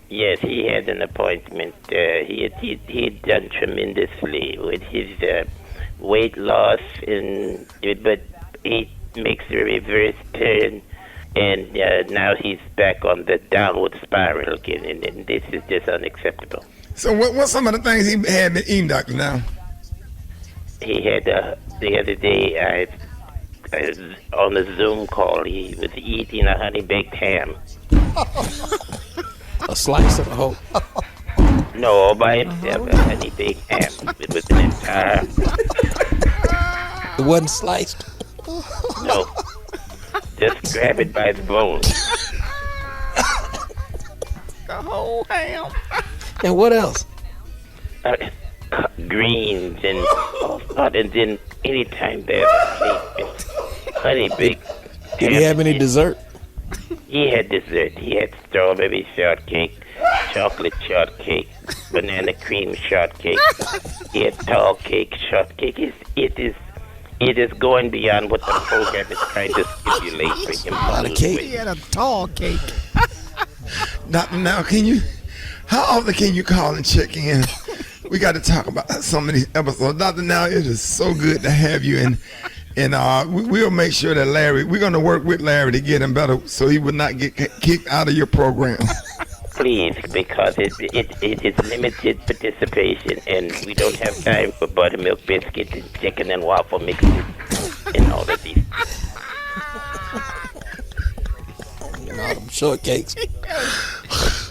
Yes, he had an appointment. He had done tremendously with his weight loss, but he makes a reverse turn, and now he's back on the downward spiral again, and this is just unacceptable. So what's some of the things he had been eating, Doctor, now? He had, the other day, I was on a Zoom call, he was eating a honey-baked ham. A slice of a whole? No, by himself, a honey-baked ham. It was an entire... It wasn't sliced? No. Just grab it by the bone. The whole ham. And what else? Greens and then anytime there's honey baked. Did he have any dessert? He had dessert. He had strawberry shortcake, chocolate shortcake, banana cream shortcake. He had tall cake shortcake. It is going beyond what the program is trying to stipulate for him. He had a tall cake. Doctor, now how often can you call and check in? We got to talk about some of these episodes. Doctor, now it is so good to have you, and we'll make sure that we're going to work with Larry to get him better so he would not get kicked out of your program. Please, because it is limited participation, and we don't have time for buttermilk biscuits and chicken and waffle mixes and all of these. All them shortcakes.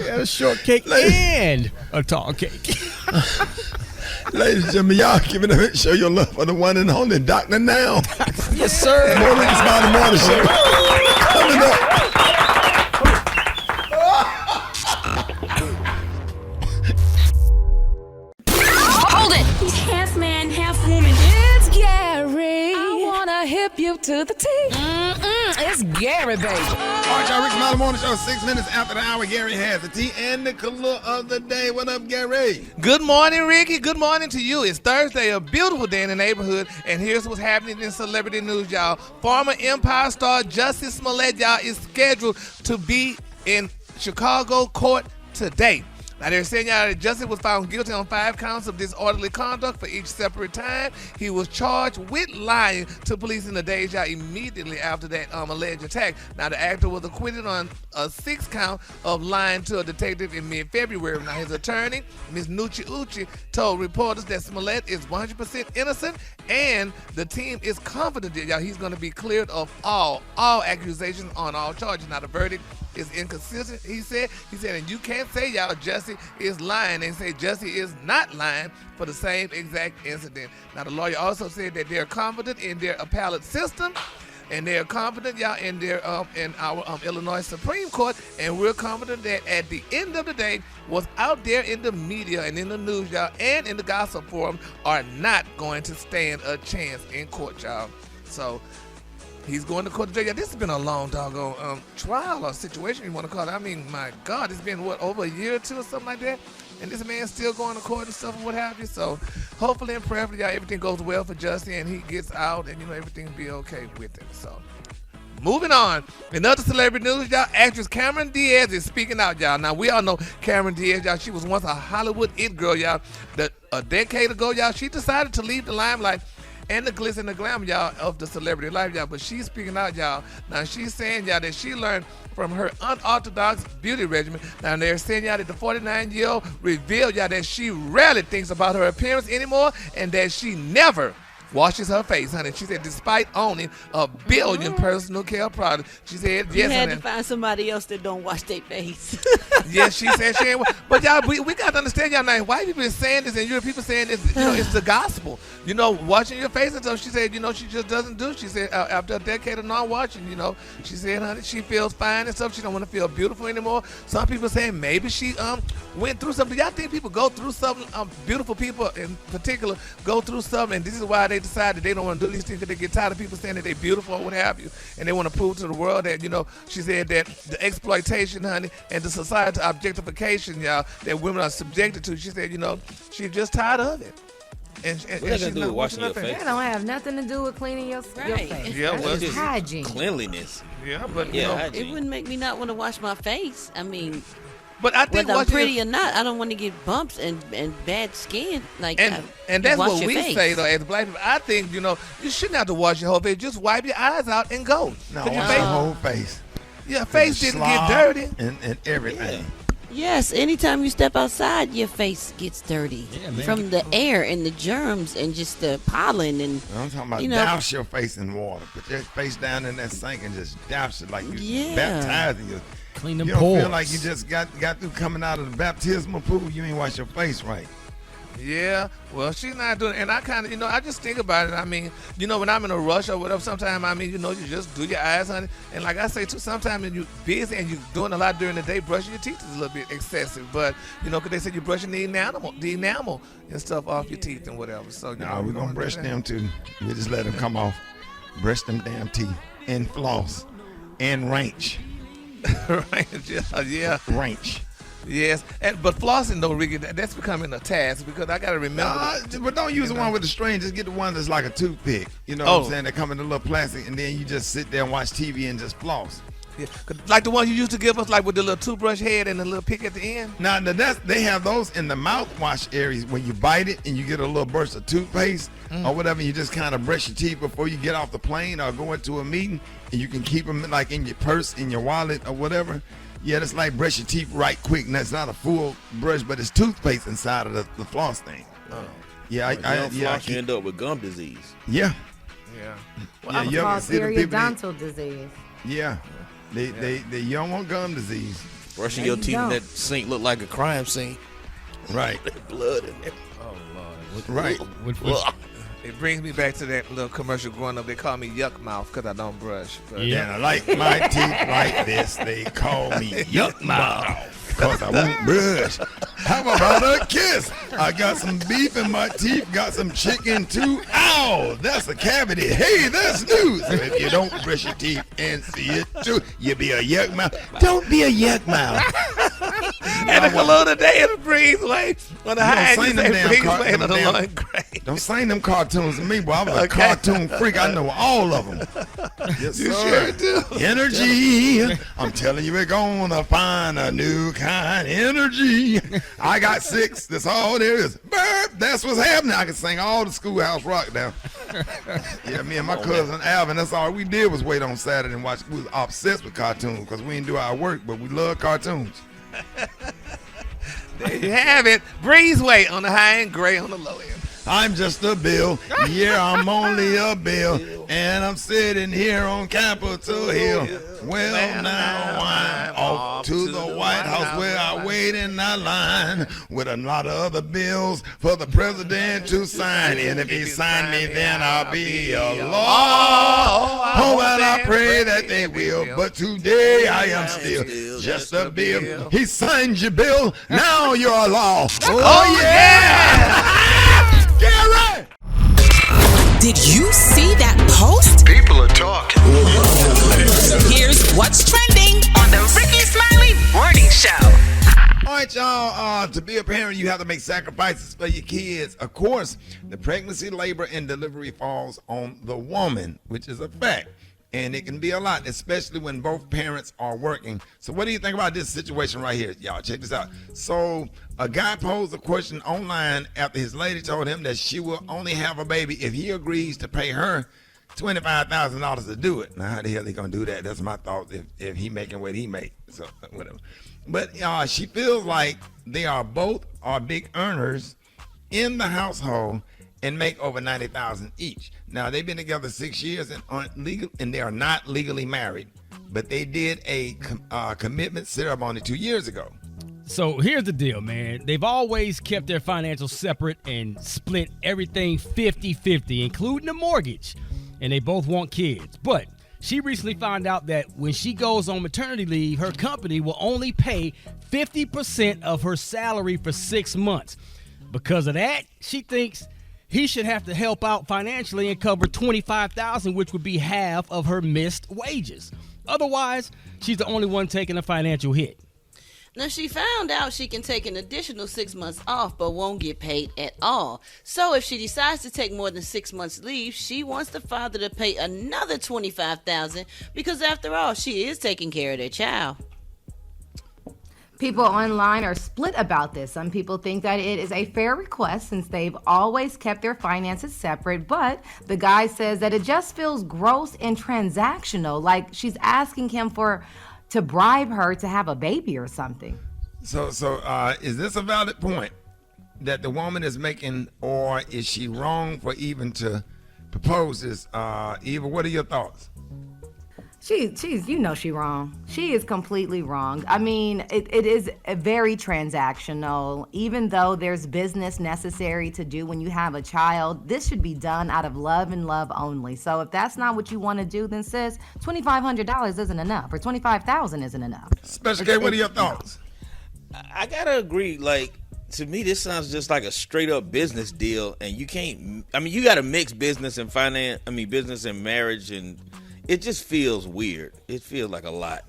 Yeah, a shortcake and a tall cake. Ladies and gentlemen, y'all give it up. Show your love for the one and only Dr. Now. Yes, sir. More Rickey Smiley Morning Show. Coming up. hip you to the T. It's Gary, baby. All right, y'all. Rickey Smiley Morning Show, 6 minutes after the hour. Gary has the tea and the color of the day. What up, Gary? Good morning, Ricky. Good morning to you. It's Thursday, a beautiful day in the neighborhood, and here's what's happening in celebrity news, y'all. Former Empire star Jussie Smollett, y'all, is scheduled to be in Chicago court today. Now, they're saying, y'all, that Jussie was found guilty on 5 counts of disorderly conduct for each separate time. He was charged with lying to police in the days, y'all, immediately after that alleged attack. Now, the actor was acquitted on a 6th count of lying to a detective in mid-February. Now, his attorney, Ms. Nucci Ucci, told reporters that Smollett is 100% innocent, and the team is confident that, y'all, he's going to be cleared of all accusations on all charges. Now, the verdict is inconsistent, he said, and you can't say, y'all, Jussie is lying and say Jussie is not lying for the same exact incident. Now, the lawyer also said that they're confident in their appellate system, and they're confident, y'all, in their in our Illinois Supreme Court, and we're confident that at the end of the day, what's out there in the media and in the news, y'all, and in the gossip forum are not going to stand a chance in court, y'all. So he's going to court today. Yeah, this has been a long doggone trial or situation, you want to call it. I mean, my God, it's been, over a year or two or something like that? And this man's still going to court and stuff and what have you. So hopefully and prayerfully, y'all, everything goes well for Jussie and he gets out and, everything will be okay with him. So moving on. In other celebrity news, y'all, actress Cameron Diaz is speaking out, y'all. Now, we all know Cameron Diaz, y'all. She was once a Hollywood it girl, y'all. A decade ago, y'all, she decided to leave the limelight and the glitz and the glamour, y'all, of the celebrity life, y'all. But she's speaking out, y'all. Now, she's saying, y'all, that she learned from her unorthodox beauty regimen. Now, they're saying, y'all, that the 49-year-old revealed, y'all, that she rarely thinks about her appearance anymore and that she never washes her face, honey. She said, despite owning a billion personal care products, she said, yes, you had honey. to find somebody else that don't wash their face. Yes, she said she ain't. But y'all, we got to understand, y'all, now, white people is saying this and you're people saying this, it's the gospel. Washing your face and stuff, she said, she just doesn't do. She said, after a decade of not washing, she said, honey, she feels fine and stuff. She don't want to feel beautiful anymore. Some people saying maybe she went through something. Y'all think people go through something? Beautiful people in particular go through something, and this is why they decide that they don't want to do these things, because they get tired of people saying that they're beautiful or what have you, and they want to prove to the world that, she said that the exploitation, honey, and the societal objectification, y'all, that women are subjected to, she said, she's just tired of it. And what are they going to do with washing your face? That don't have nothing to do with cleaning your face. Yeah, well, it's hygiene. Cleanliness. Yeah, but it wouldn't make me not want to wash my face. I mean, but I think whether I'm pretty or not, I don't want to get bumps and bad skin. And that's what we say, though, as black people. I think, you shouldn't have to wash your whole face. Just wipe your eyes out and go. No, wash your whole face. Your face didn't get dirty. And everything. Yeah. Yes, anytime you step outside, your face gets dirty from the air and the germs and just the pollen. And I'm talking about douse your face in water. Put your face down in that sink and just douse it like you baptizing you. Clean them pores. You don't feel like you just got through coming out of the baptismal pool. You ain't wash your face right. Yeah, well, she's not doing it. And I kind of, I just think about it. I mean, when I'm in a rush or whatever, sometimes, I mean, you just do your eyes, honey. And like I say, too, sometimes when you're busy and you're doing a lot during the day, brushing your teeth is a little bit excessive. But, because they said you're brushing the enamel and stuff off your teeth and whatever. So, no, we're going to brush them, too. We just let them come off. Brush them damn teeth and floss and ranch. Yeah. Ranch. Yes, but flossing though, Ricky, that's becoming a task because I got to remember. But don't use the one with the string. Just get the one that's like a toothpick. You know what I'm saying? They come in a little plastic, and then you just sit there and watch TV and just floss. Yeah, like the one you used to give us, like with the little toothbrush head and the little pick at the end. Now they have those in the mouthwash areas when you bite it and you get a little burst of toothpaste or whatever. You just kind of brush your teeth before you get off the plane or go into a meeting, and you can keep them like in your purse, in your wallet, or whatever. Yeah, that's like brush your teeth right quick, and that's not a full brush, but it's toothpaste inside of the floss thing. You end up with gum disease. Yeah. Yeah. Well, it's called periodontal disease. Yeah. You don't want gum disease. Brushing your teeth in that sink look like a crime scene. Right. Blood in there. Oh, Lord. Right. It brings me back to that little commercial growing up. They call me Yuck Mouth because I don't brush. But yeah, I like my teeth like this. They call me Yuck Mouth because I won't brush. How about a kiss? I got some beef in my teeth, got some chicken too. Ow, that's a cavity. Hey, that's news. If you don't brush your teeth and see it too, you be a yuck mouth. Don't be a yuck mouth. And a cologne today in the breezeway. On the high Don't sing them cartoons to me, boy. I was a cartoon freak. I know all of them. Yes, You sir. sure do. Energy. I'm telling you, we're gonna find a new kind of energy. I got 6. That's all there is. Burp. That's what's happening. I can sing all the Schoolhouse Rock now. Yeah, me and my cousin Alvin, that's all we did was wait on Saturday and watch. We was obsessed with cartoons because we didn't do our work, but we love cartoons. There you have it. Breezeway on the high end, Gray on the low end. I'm just a bill. Yeah, I'm only a bill. And I'm sitting here on Capitol Hill. Well, now I'm off to the White House where I wait in that line with a lot of other bills for the president to sign. And if he sign me, then I'll be a law. Oh, and I pray that they will. But today I am still just a bill. He signed your bill. Now you're a law. Oh, yeah. Gary! Did you see that post? People are talking. Here's what's trending on the Rickey Smiley Morning Show. All right, y'all. To be a parent, you have to make sacrifices for your kids. Of course, the pregnancy, labor, and delivery falls on the woman, which is a fact. And it can be a lot, especially when both parents are working. So what do you think about this situation right here? Y'all, check this out. So a guy posed a question online after his lady told him that she will only have a baby if he agrees to pay her $25,000 to do it. Now, how the hell he gonna do that? That's my thought if he making what he make. So whatever. But she feels like they are both big earners in the household and make over $90,000 each. Now they've been together 6 years and aren't legal, and they are not legally married, but they did a commitment ceremony 2 years ago. So here's the deal, man. They've always kept their financials separate and split everything 50-50, including the mortgage. And they both want kids. But she recently found out that when she goes on maternity leave, her company will only pay 50% of her salary for 6 months. Because of that, she thinks he should have to help out financially and cover $25,000, which would be half of her missed wages. Otherwise, she's the only one taking a financial hit. Now, she found out she can take an additional 6 months off but won't get paid at all. So if she decides to take more than 6 months leave, she wants the father to pay another $25,000 because after all, she is taking care of their child. People online are split about this. Some people think that it is a fair request since they've always kept their finances separate, but the guy says that it just feels gross and transactional, like she's asking him to bribe her to have a baby or something. So is this a valid point that the woman is making, or is she wrong for even to propose this? Eva, what are your thoughts? She's she wrong. She is completely wrong. I mean, it is a very transactional. Even though there's business necessary to do when you have a child, this should be done out of love and love only. So if that's not what you want to do, then sis, $2,500 isn't enough, or $25,000 isn't enough. Special K, what are your thoughts? I gotta agree. Like, to me, this sounds just like a straight up business deal, and you can't. I mean, you got to mix business and finance. I mean, business and marriage, and it just feels weird. It feels like a lot.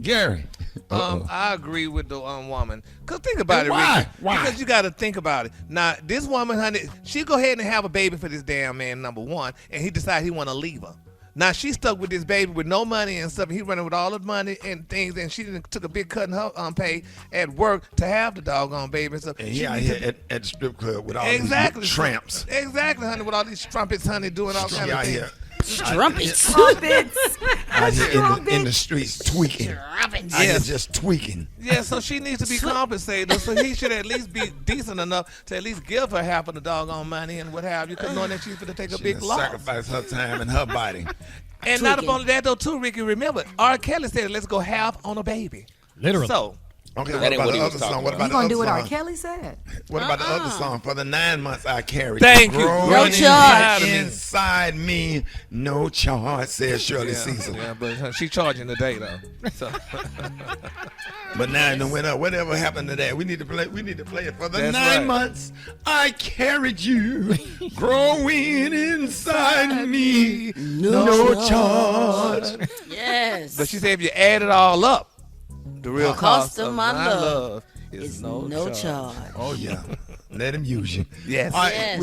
Gary. I agree with the woman. Because think about it, why? Ricky. Why? Because you got to think about it. Now, this woman, honey, she go ahead and have a baby for this damn man, number one, and he decided he want to leave her. Now, she's stuck with this baby with no money and stuff. He running with all the money and things, and she took a big cut in her pay at work to have the doggone baby and stuff. And he out here at the strip club with all exactly. these tramps. Exactly, honey, with all these trumpets, honey, doing all kind of things. Strumpets. Out here in the streets tweaking. Yes. Just tweaking. Yeah, so she needs to be compensated. So he should at least be decent enough to at least give her half of the doggone money and what have you, because knowing that she's going to take a big loss. Sacrifice her time and her body. And not only that, though, too, Ricky, remember, R. Kelly said, let's go half on a baby. Literally. So Okay, That what ain't about what the he was other talking song? What about. about You the gonna other do what R. song? Kelly said? What about the other song? For the 9 months I carried. Thank you. Growing No charge. inside me, no charge, says Shirley Caesar. Yeah, but she charging today though. So. But now it went up. Whatever happened to that? We need to play it for the That's 9 right. months I carried you, growing inside me, no charge. Yes. But she said if you add it all up, the real cost of my love is It's no charge. Oh yeah, let him use you. Yes. All right, Yes.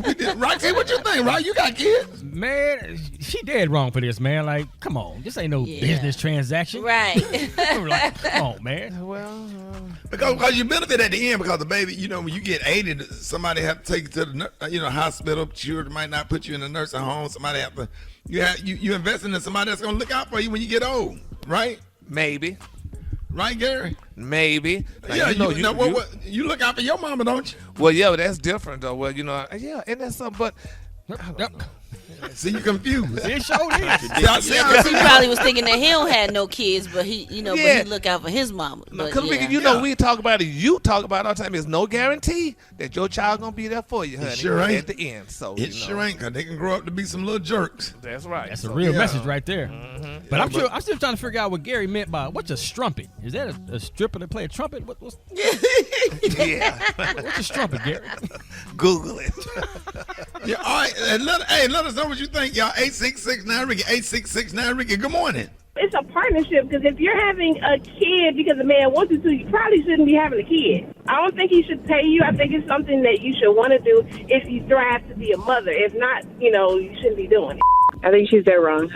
we did. Roxy, what you think? Right, you got kids? Man, she dead wrong for this, man. Like, come on. This ain't no business transaction. Right. Like, come on, man. Well, Because you benefit at the end because the baby, when you get 80, somebody have to take you to the hospital. Children might not put you in a nursing home. Somebody have to. You investing in somebody that's gonna look out for you when you get old, right? maybe. Right, Gary? Maybe. Now, Yeah, you you look out for your mama, don't you? Well, yeah, but that's different though. Well, yeah, and that's something. But I don't know. See, you confused. It sure is. He probably was thinking that he don't have no kids, but he, but he look out for his mama. Because we talk about it. You talk about it all the time. There's no guarantee that your child gonna be there for you, honey. It sure ain't. At the end, so It sure ain't, because they can grow up to be some little jerks. That's right. That's a real message right there. Mm-hmm. But I'm still trying to figure out what Gary meant by what's a strumpet. Is that a stripper that play a trumpet? What's yeah. What's a strumpet, Gary? Google it. Yeah, all right. And let us know what you think, y'all. 866-9-RICKY, 866-9-RICKY. Good morning. It's a partnership because if you're having a kid because a man wants you to, you probably shouldn't be having a kid. I don't think he should pay you. I think it's something that you should want to do if you strive to be a mother. If not, you shouldn't be doing it. I think she's dead wrong.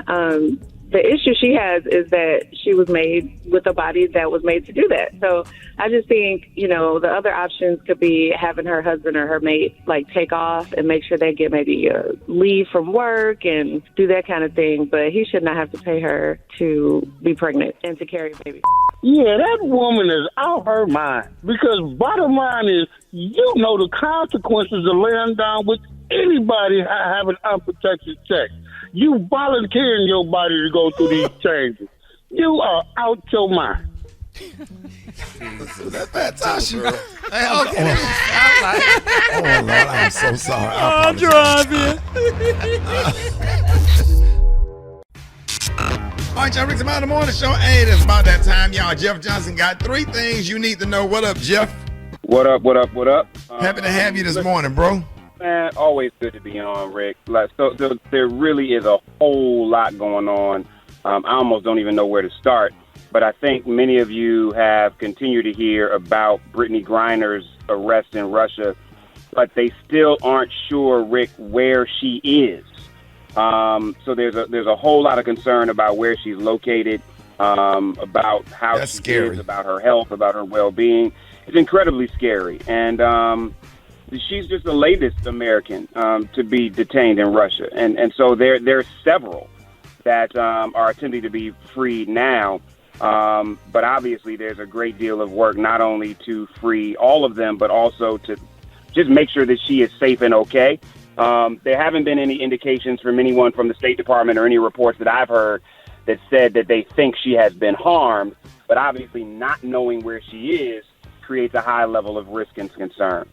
The issue she has is that she was made with a body that was made to do that. So I just think, the other options could be having her husband or her mate, take off and make sure they get maybe a leave from work and do that kind of thing. But he should not have to pay her to be pregnant and to carry a baby. Yeah, that woman is out her mind. Because bottom line is, the consequences of laying down with anybody having unprotected sex. You volunteering your body to go through these changes. You are out your mind. That's bad, Tasha. Okay. Oh, Lord, I'm so sorry. I'm driving. All right, y'all, Rickey Smiley Morning Show. Hey, it's about that time, y'all. Jeff Johnson got 3 things you need to know. What up, Jeff? What up? Happy to have you this morning, bro. Man, always good to be on, Rick. So there really is a whole lot going on. I almost don't even know where to start. But I think many of you have continued to hear about Brittany Griner's arrest in Russia, but they still aren't sure, Rick, where she is. So there's a whole lot of concern about where she's located, about how That's she scary. is, about her health, about her well-being. It's incredibly scary. And she's just the latest American to be detained in Russia. And so there's several that are attempting to be freed now. But obviously there's a great deal of work not only to free all of them, but also to just make sure that she is safe and okay. There haven't been any indications from anyone from the State Department or any reports that I've heard that said that they think she has been harmed. But obviously not knowing where she is creates a high level of risk and concern.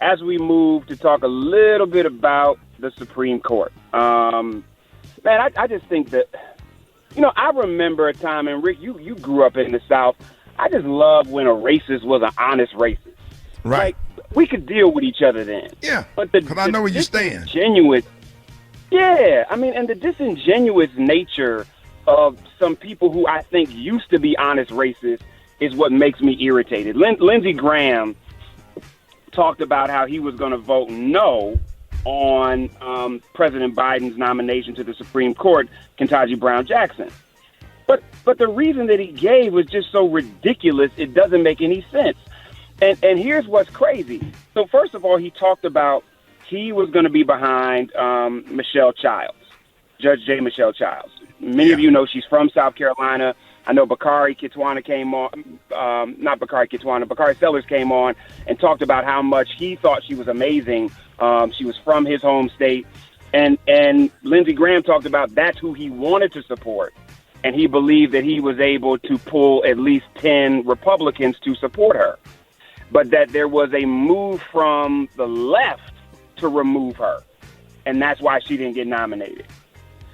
As we move to talk a little bit about the Supreme Court, man, I just think that, I remember a time, and Rick, you grew up in the South. I just loved when a racist was an honest racist. Right. We could deal with each other then. Yeah, but because I know where you stand. And the disingenuous nature of some people who I think used to be honest racists is what makes me irritated. Lindsey Graham talked about how he was going to vote no on President Biden's nomination to the Supreme Court, Ketanji Brown Jackson. But the reason that he gave was just so ridiculous, it doesn't make any sense. And here's what's crazy. So first of all, he talked about he was going to be behind Michelle Childs, Judge J. Michelle Childs. Many of you know she's from South Carolina. I know Bakari Kitwana came on, not Bakari Kitwana, Bakari Sellers came on and talked about how much he thought she was amazing. She was from his home state. And Lindsey Graham talked about that's who he wanted to support. and he believed that he was able to pull at least 10 Republicans to support her, but that there was a move from the left to remove her, and that's why she didn't get nominated.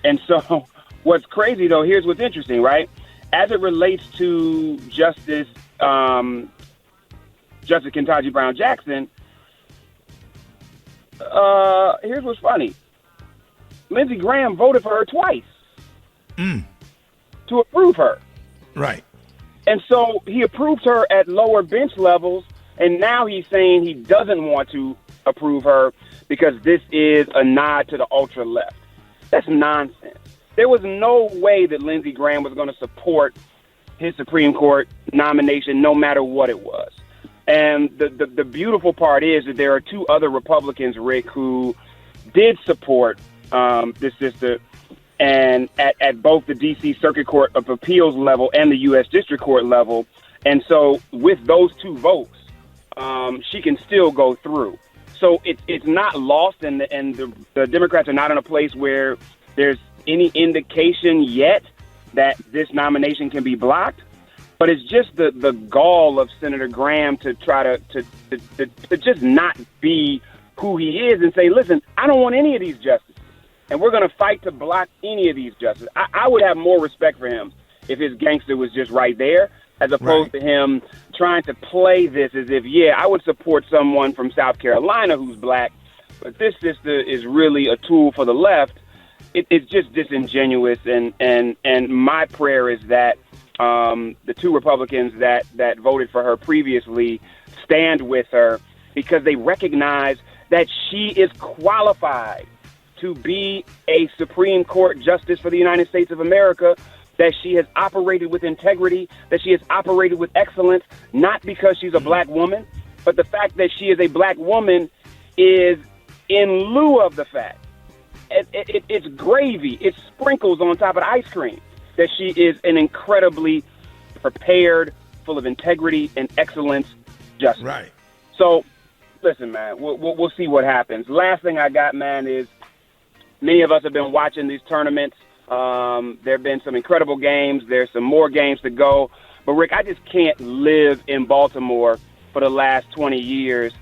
And so what's crazy, though, here's what's interesting, right? As it relates to Justice Ketanji Brown Jackson, here's what's funny. Lindsey Graham voted for her twice to approve her. Right. And so he approved her at lower bench levels, and now he's saying he doesn't want to approve her because this is a nod to the ultra left. That's nonsense. There was no way that Lindsey Graham was going to support his Supreme Court nomination, no matter what it was. And the beautiful part is that there are two other Republicans, Rick, who did support this sister, and at both the D.C. Circuit Court of Appeals level and the U.S. District Court level. And so with those two votes, she can still go through. So it's not lost, and the Democrats are not in a place where there's any indication yet that this nomination can be blocked. But it's just the gall of Senator Graham to try to just not be who he is and say, listen, I don't want any of these justices, and we're going to fight to block any of these justices. I would have more respect for him if his gangster was just right there, as opposed to him trying to play this as if, yeah, I would support someone from South Carolina who's black, but this sister is really a tool for the left. It's just disingenuous, and my prayer is that the two Republicans that voted for her previously stand with her, because they recognize that she is qualified to be a Supreme Court justice for the United States of America, that she has operated with integrity, that she has operated with excellence, not because she's a black woman, but the fact that she is a black woman is in lieu of the fact. It's gravy. It's sprinkles on top of the ice cream that she is an incredibly prepared, full of integrity and excellence justice. Right. So, listen, man, we'll see what happens. Last thing I got, man, is many of us have been watching these tournaments. There have been some incredible games. There's some more games to go. But, Rick, I just can't live in Baltimore for the last 20 years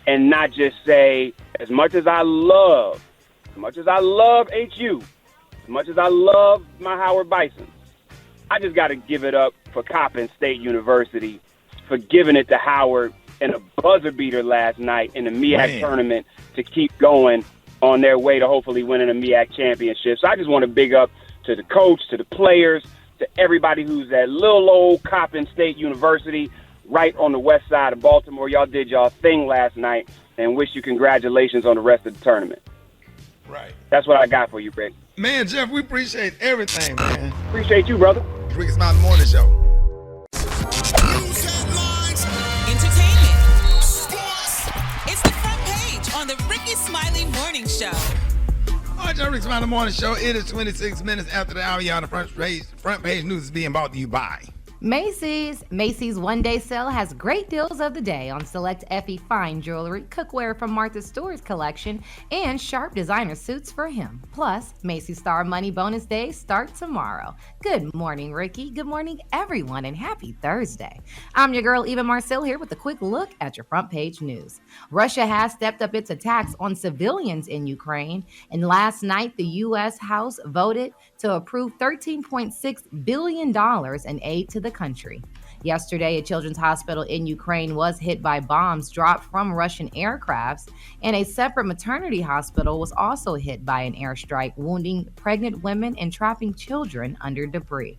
and not just say, as much as I love HU, as much as I love my Howard Bison, I just got to give it up for Coppin State University for giving it to Howard in a buzzer beater last night in the MEAC tournament to keep going on their way to hopefully winning a MEAC championship. So I just want to big up to the coach, to the players, to everybody who's at little old Coppin State University right on the west side of Baltimore. Y'all did y'all thing last night, and wish you congratulations on the rest of the tournament. Right. That's what I got for you, Rick. Man, Jeff, we appreciate everything, man. Appreciate you, brother. Rickey Smiley Morning Show. Entertainment. Sports. It's the front page on the Rickey Smiley Morning Show. All right, Rickey Smiley Morning Show. It is 26 minutes after the hour. You're on the front page news is being brought to you by Macy's one-day sale has great deals of the day on select Effie fine jewelry, cookware from Martha Stewart's collection, and sharp designer suits for him. Plus, Macy's Star Money Bonus Day starts tomorrow. Good morning, Ricky. Good morning, everyone, and happy Thursday. I'm your girl, Eva Marcel, here with a quick look at your front page news. Russia has stepped up its attacks on civilians in Ukraine, and last night the U.S. House voted to approve $13.6 billion in aid to the country. Yesterday, a children's hospital in Ukraine was hit by bombs dropped from Russian aircrafts, and a separate maternity hospital was also hit by an airstrike, wounding pregnant women and trapping children under debris.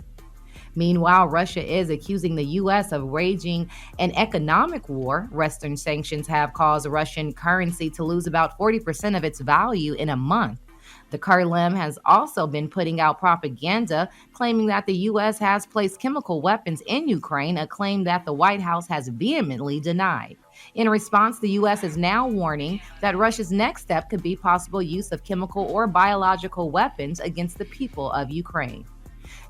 Meanwhile, Russia is accusing the U.S. of waging an economic war. Western sanctions have caused Russian currency to lose about 40% of its value in a month. The Kremlin has also been putting out propaganda claiming that the U.S. has placed chemical weapons in Ukraine, a claim that the White House has vehemently denied. In response, the U.S. is now warning that Russia's next step could be possible use of chemical or biological weapons against the people of Ukraine.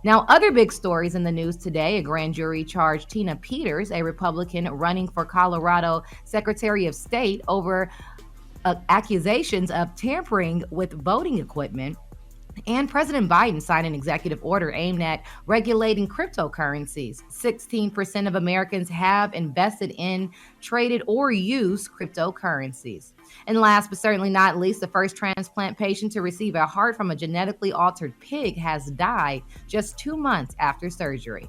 Now, other big stories in the news today: a grand jury charged Tina Peters, a Republican running for Colorado Secretary of State, over accusations of tampering with voting equipment. And President Biden signed an executive order aimed at regulating cryptocurrencies. 16% of Americans have invested in, traded, or used cryptocurrencies. And last but certainly not least, the first transplant patient to receive a heart from a genetically altered pig has died just 2 months after surgery.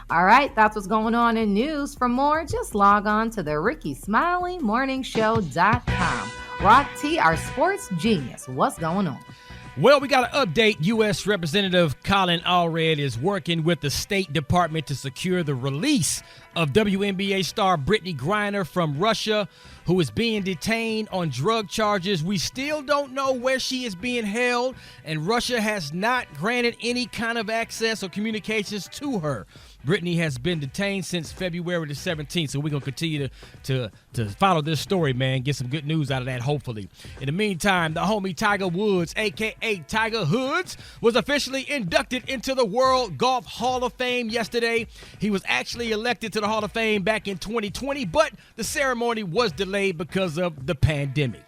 All right, that's what's going on in news. For more, just log on to the RickeySmileyMorningShow.com. Rock T, our sports genius. What's going on? Well, we got to update. U.S. Representative Colin Allred is working with the State Department to secure the release of WNBA star Brittany Griner from Russia, who is being detained on drug charges. We still don't know where she is being held, and Russia has not granted any kind of access or communications to her. Brittany has been detained since February the 17th, so we're going to continue to follow this story, man, get some good news out of that, hopefully. In the meantime, the homie Tiger Woods, a.k.a. Tiger Hoods, was officially inducted into the World Golf Hall of Fame yesterday. He was actually elected to the Hall of Fame back in 2020, but the ceremony was delayed because of the pandemic.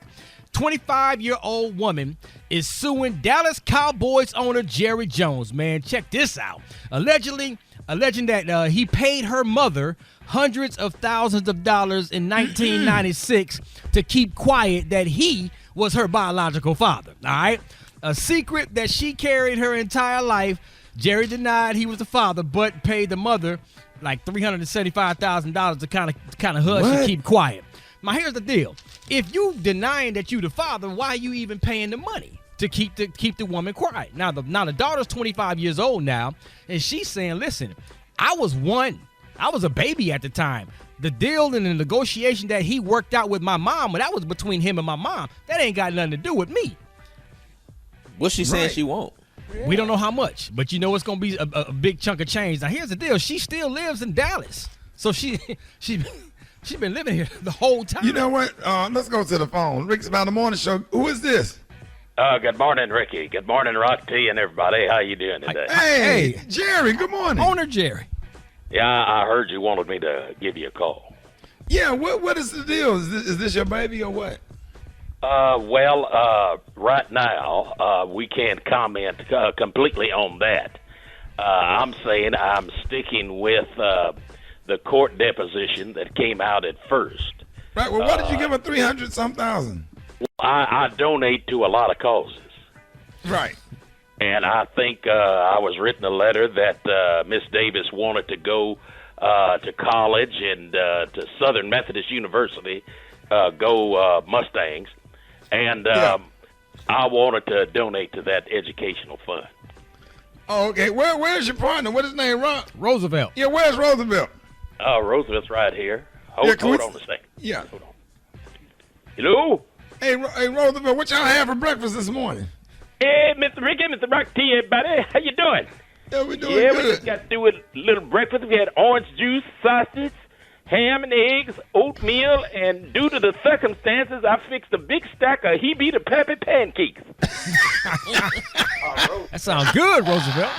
25-year-old woman is suing Dallas Cowboys owner Jerry Jones, man. Check this out. Alleging that he paid her mother hundreds of thousands of dollars in 1996 to keep quiet that he was her biological father. All right, a secret that she carried her entire life. Jerry denied he was the father, but paid the mother like $375,000 to kind of hush and keep quiet. Now here's the deal: if you denying that you the father, why are you even paying the money to keep the woman quiet? Now the daughter's 25 years old now, and she's saying, listen, I was a baby at the time. The deal and the negotiation that he worked out with my mom, that was between him and my mom. That ain't got nothing to do with me. What's she saying she won't? We don't know how much, but you know it's going to be a big chunk of change. Now here's the deal: she still lives in Dallas, so she's been living here the whole time. You know what? Let's go to the phone. Rick's About the Morning Show. Who is this? Good morning, Ricky. Good morning, Rock T and everybody. How you doing today? Hey, Jerry, good morning. Owner Jerry. Yeah, I heard you wanted me to give you a call. Yeah, what is the deal? Is this your baby or what? Right now, we can't comment completely on that. I'm saying I'm sticking with the court deposition that came out at first. Right, well, what did you give her 300-some thousand? I donate to a lot of causes. Right. And I think I was written a letter that Miss Davis wanted to go to college and to Southern Methodist University, go Mustangs. And I wanted to donate to that educational fund. Oh, okay. Where's your partner? What is his name, Ron? Roosevelt. Yeah, where's Roosevelt? Roosevelt's right here. Hold on a second. Yeah. Hold on. Hello? Hey, Roosevelt, what y'all have for breakfast this morning? Hey, Mr. Ricky, Mr. Rock T, everybody. How you doing? Yeah, we're doing good. We just got through with a little breakfast. We had orange juice, sausage, ham and eggs, oatmeal, and due to the circumstances, I fixed a big stack of Hebe the Peppy pancakes. That sounds good, Roosevelt.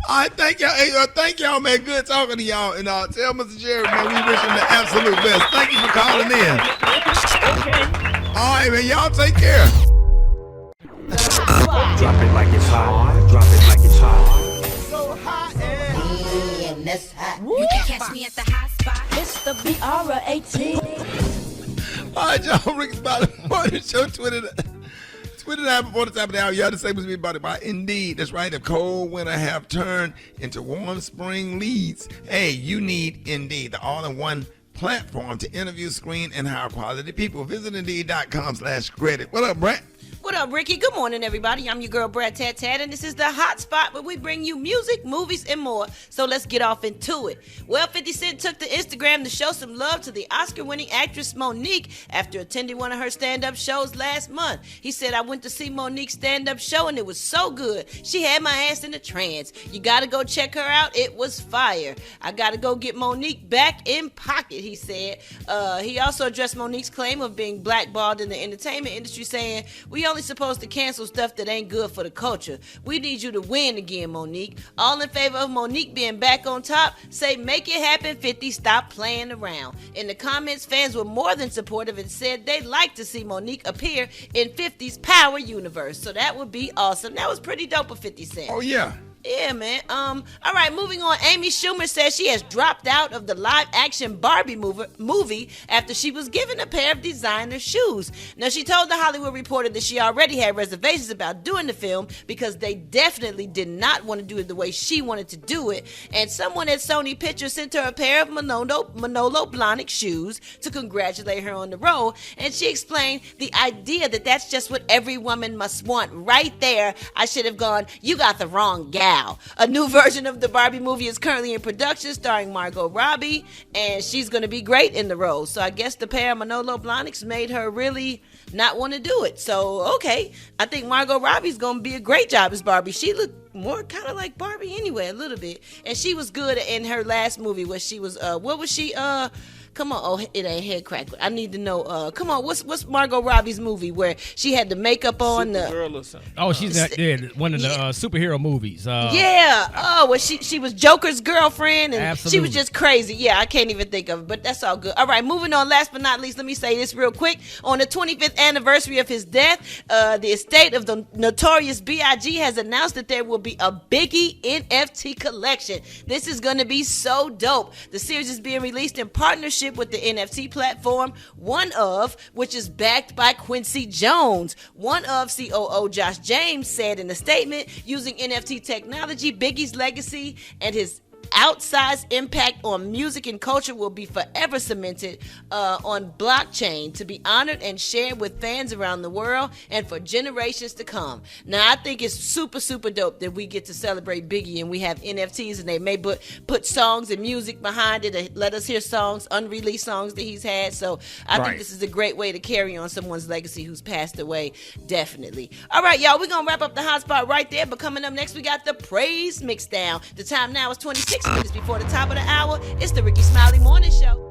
All right, thank y'all. Hey, thank y'all, man. Good talking to y'all. And tell Mr. Jerry, man, we wish him the absolute best. Thank you for calling in. Okay. All right, man. Y'all take care. Drop it like it's hot. Drop it like it's hot. So hot and that's hot. You can catch me at the hot spot. It's the BR18. All right, y'all. Rick's About the Morning Show. Twitter that before the top of the hour. Y'all, the same as me about it by Indeed. That's right. The cold winter have turned into warm spring leads. Hey, you need Indeed, the all-in-one platform to interview, screen, and hire quality people. Visit Indeed.com/credit. What up, Brett? What up, Ricky? Good morning, everybody. I'm your girl, Brad Tat, and this is the Hot Spot where we bring you music, movies, and more. So let's get off into it. Well, 50 Cent took to Instagram to show some love to the Oscar-winning actress Monique after attending one of her stand-up shows last month. He said, I went to see Monique's stand-up show, and it was so good. She had my ass in a trance. You got to go check her out. It was fire. I got to go get Monique back in pocket, he said. He also addressed Monique's claim of being blackballed in the entertainment industry, saying, we only only supposed to cancel stuff that ain't good for the culture. We need you to win again, Monique. All in favor of Monique being back on top, say make it happen, 50, stop playing around. In the comments, fans were more than supportive and said they'd like to see Monique appear in 50's Power universe. So that would be awesome. That was pretty dope of 50 Cent. Oh, yeah. Yeah, man. All right, moving on. Amy Schumer says she has dropped out of the live-action Barbie movie after she was given a pair of designer shoes. Now, she told The Hollywood Reporter that she already had reservations about doing the film because they definitely did not want to do it the way she wanted to do it. And someone at Sony Pictures sent her a pair of Manolo Blahnik shoes to congratulate her on the role. And she explained the idea that that's just what every woman must want. Right there, I should have gone, you got the wrong gal. A new version of the Barbie movie is currently in production, starring Margot Robbie, and she's going to be great in the role. So I guess the pair of Manolo Blahniks made her really not want to do it. So, okay, I think Margot Robbie's going to be a great job as Barbie. She looked more kind of like Barbie anyway, a little bit. And she was good in her last movie where she was, what was she, come on, oh, it ain't head crack. I need to know. Come on, what's Margot Robbie's movie where she had the makeup on? Supergirl or something. Oh, she's one of the superhero movies. Yeah. Oh, well, she was Joker's girlfriend, and Absolutely. she was just crazy. Yeah, I can't even think of it, but that's all good. All right, moving on. Last but not least, let me say this real quick. On the 25th anniversary of his death, the estate of the notorious B.I.G. has announced that there will be a Biggie NFT collection. This is going to be so dope. The series is being released in partnership with the NFT platform One Of, which is backed by Quincy Jones. One Of COO Josh James said in a statement, using NFT technology, Biggie's legacy and his outsized impact on music and culture will be forever cemented on blockchain to be honored and shared with fans around the world and for generations to come. Now, I think it's super, super dope that we get to celebrate Biggie and we have NFTs and they may put songs and music behind it and let us hear songs, unreleased songs that he's had. So I think this is a great way to carry on someone's legacy who's passed away, definitely. All right, y'all, we're going to wrap up the hot spot right there, but coming up next, we got the Praise Mixdown. The time now is 26 minutes before the top of the hour. It's the Rickey Smiley Morning Show.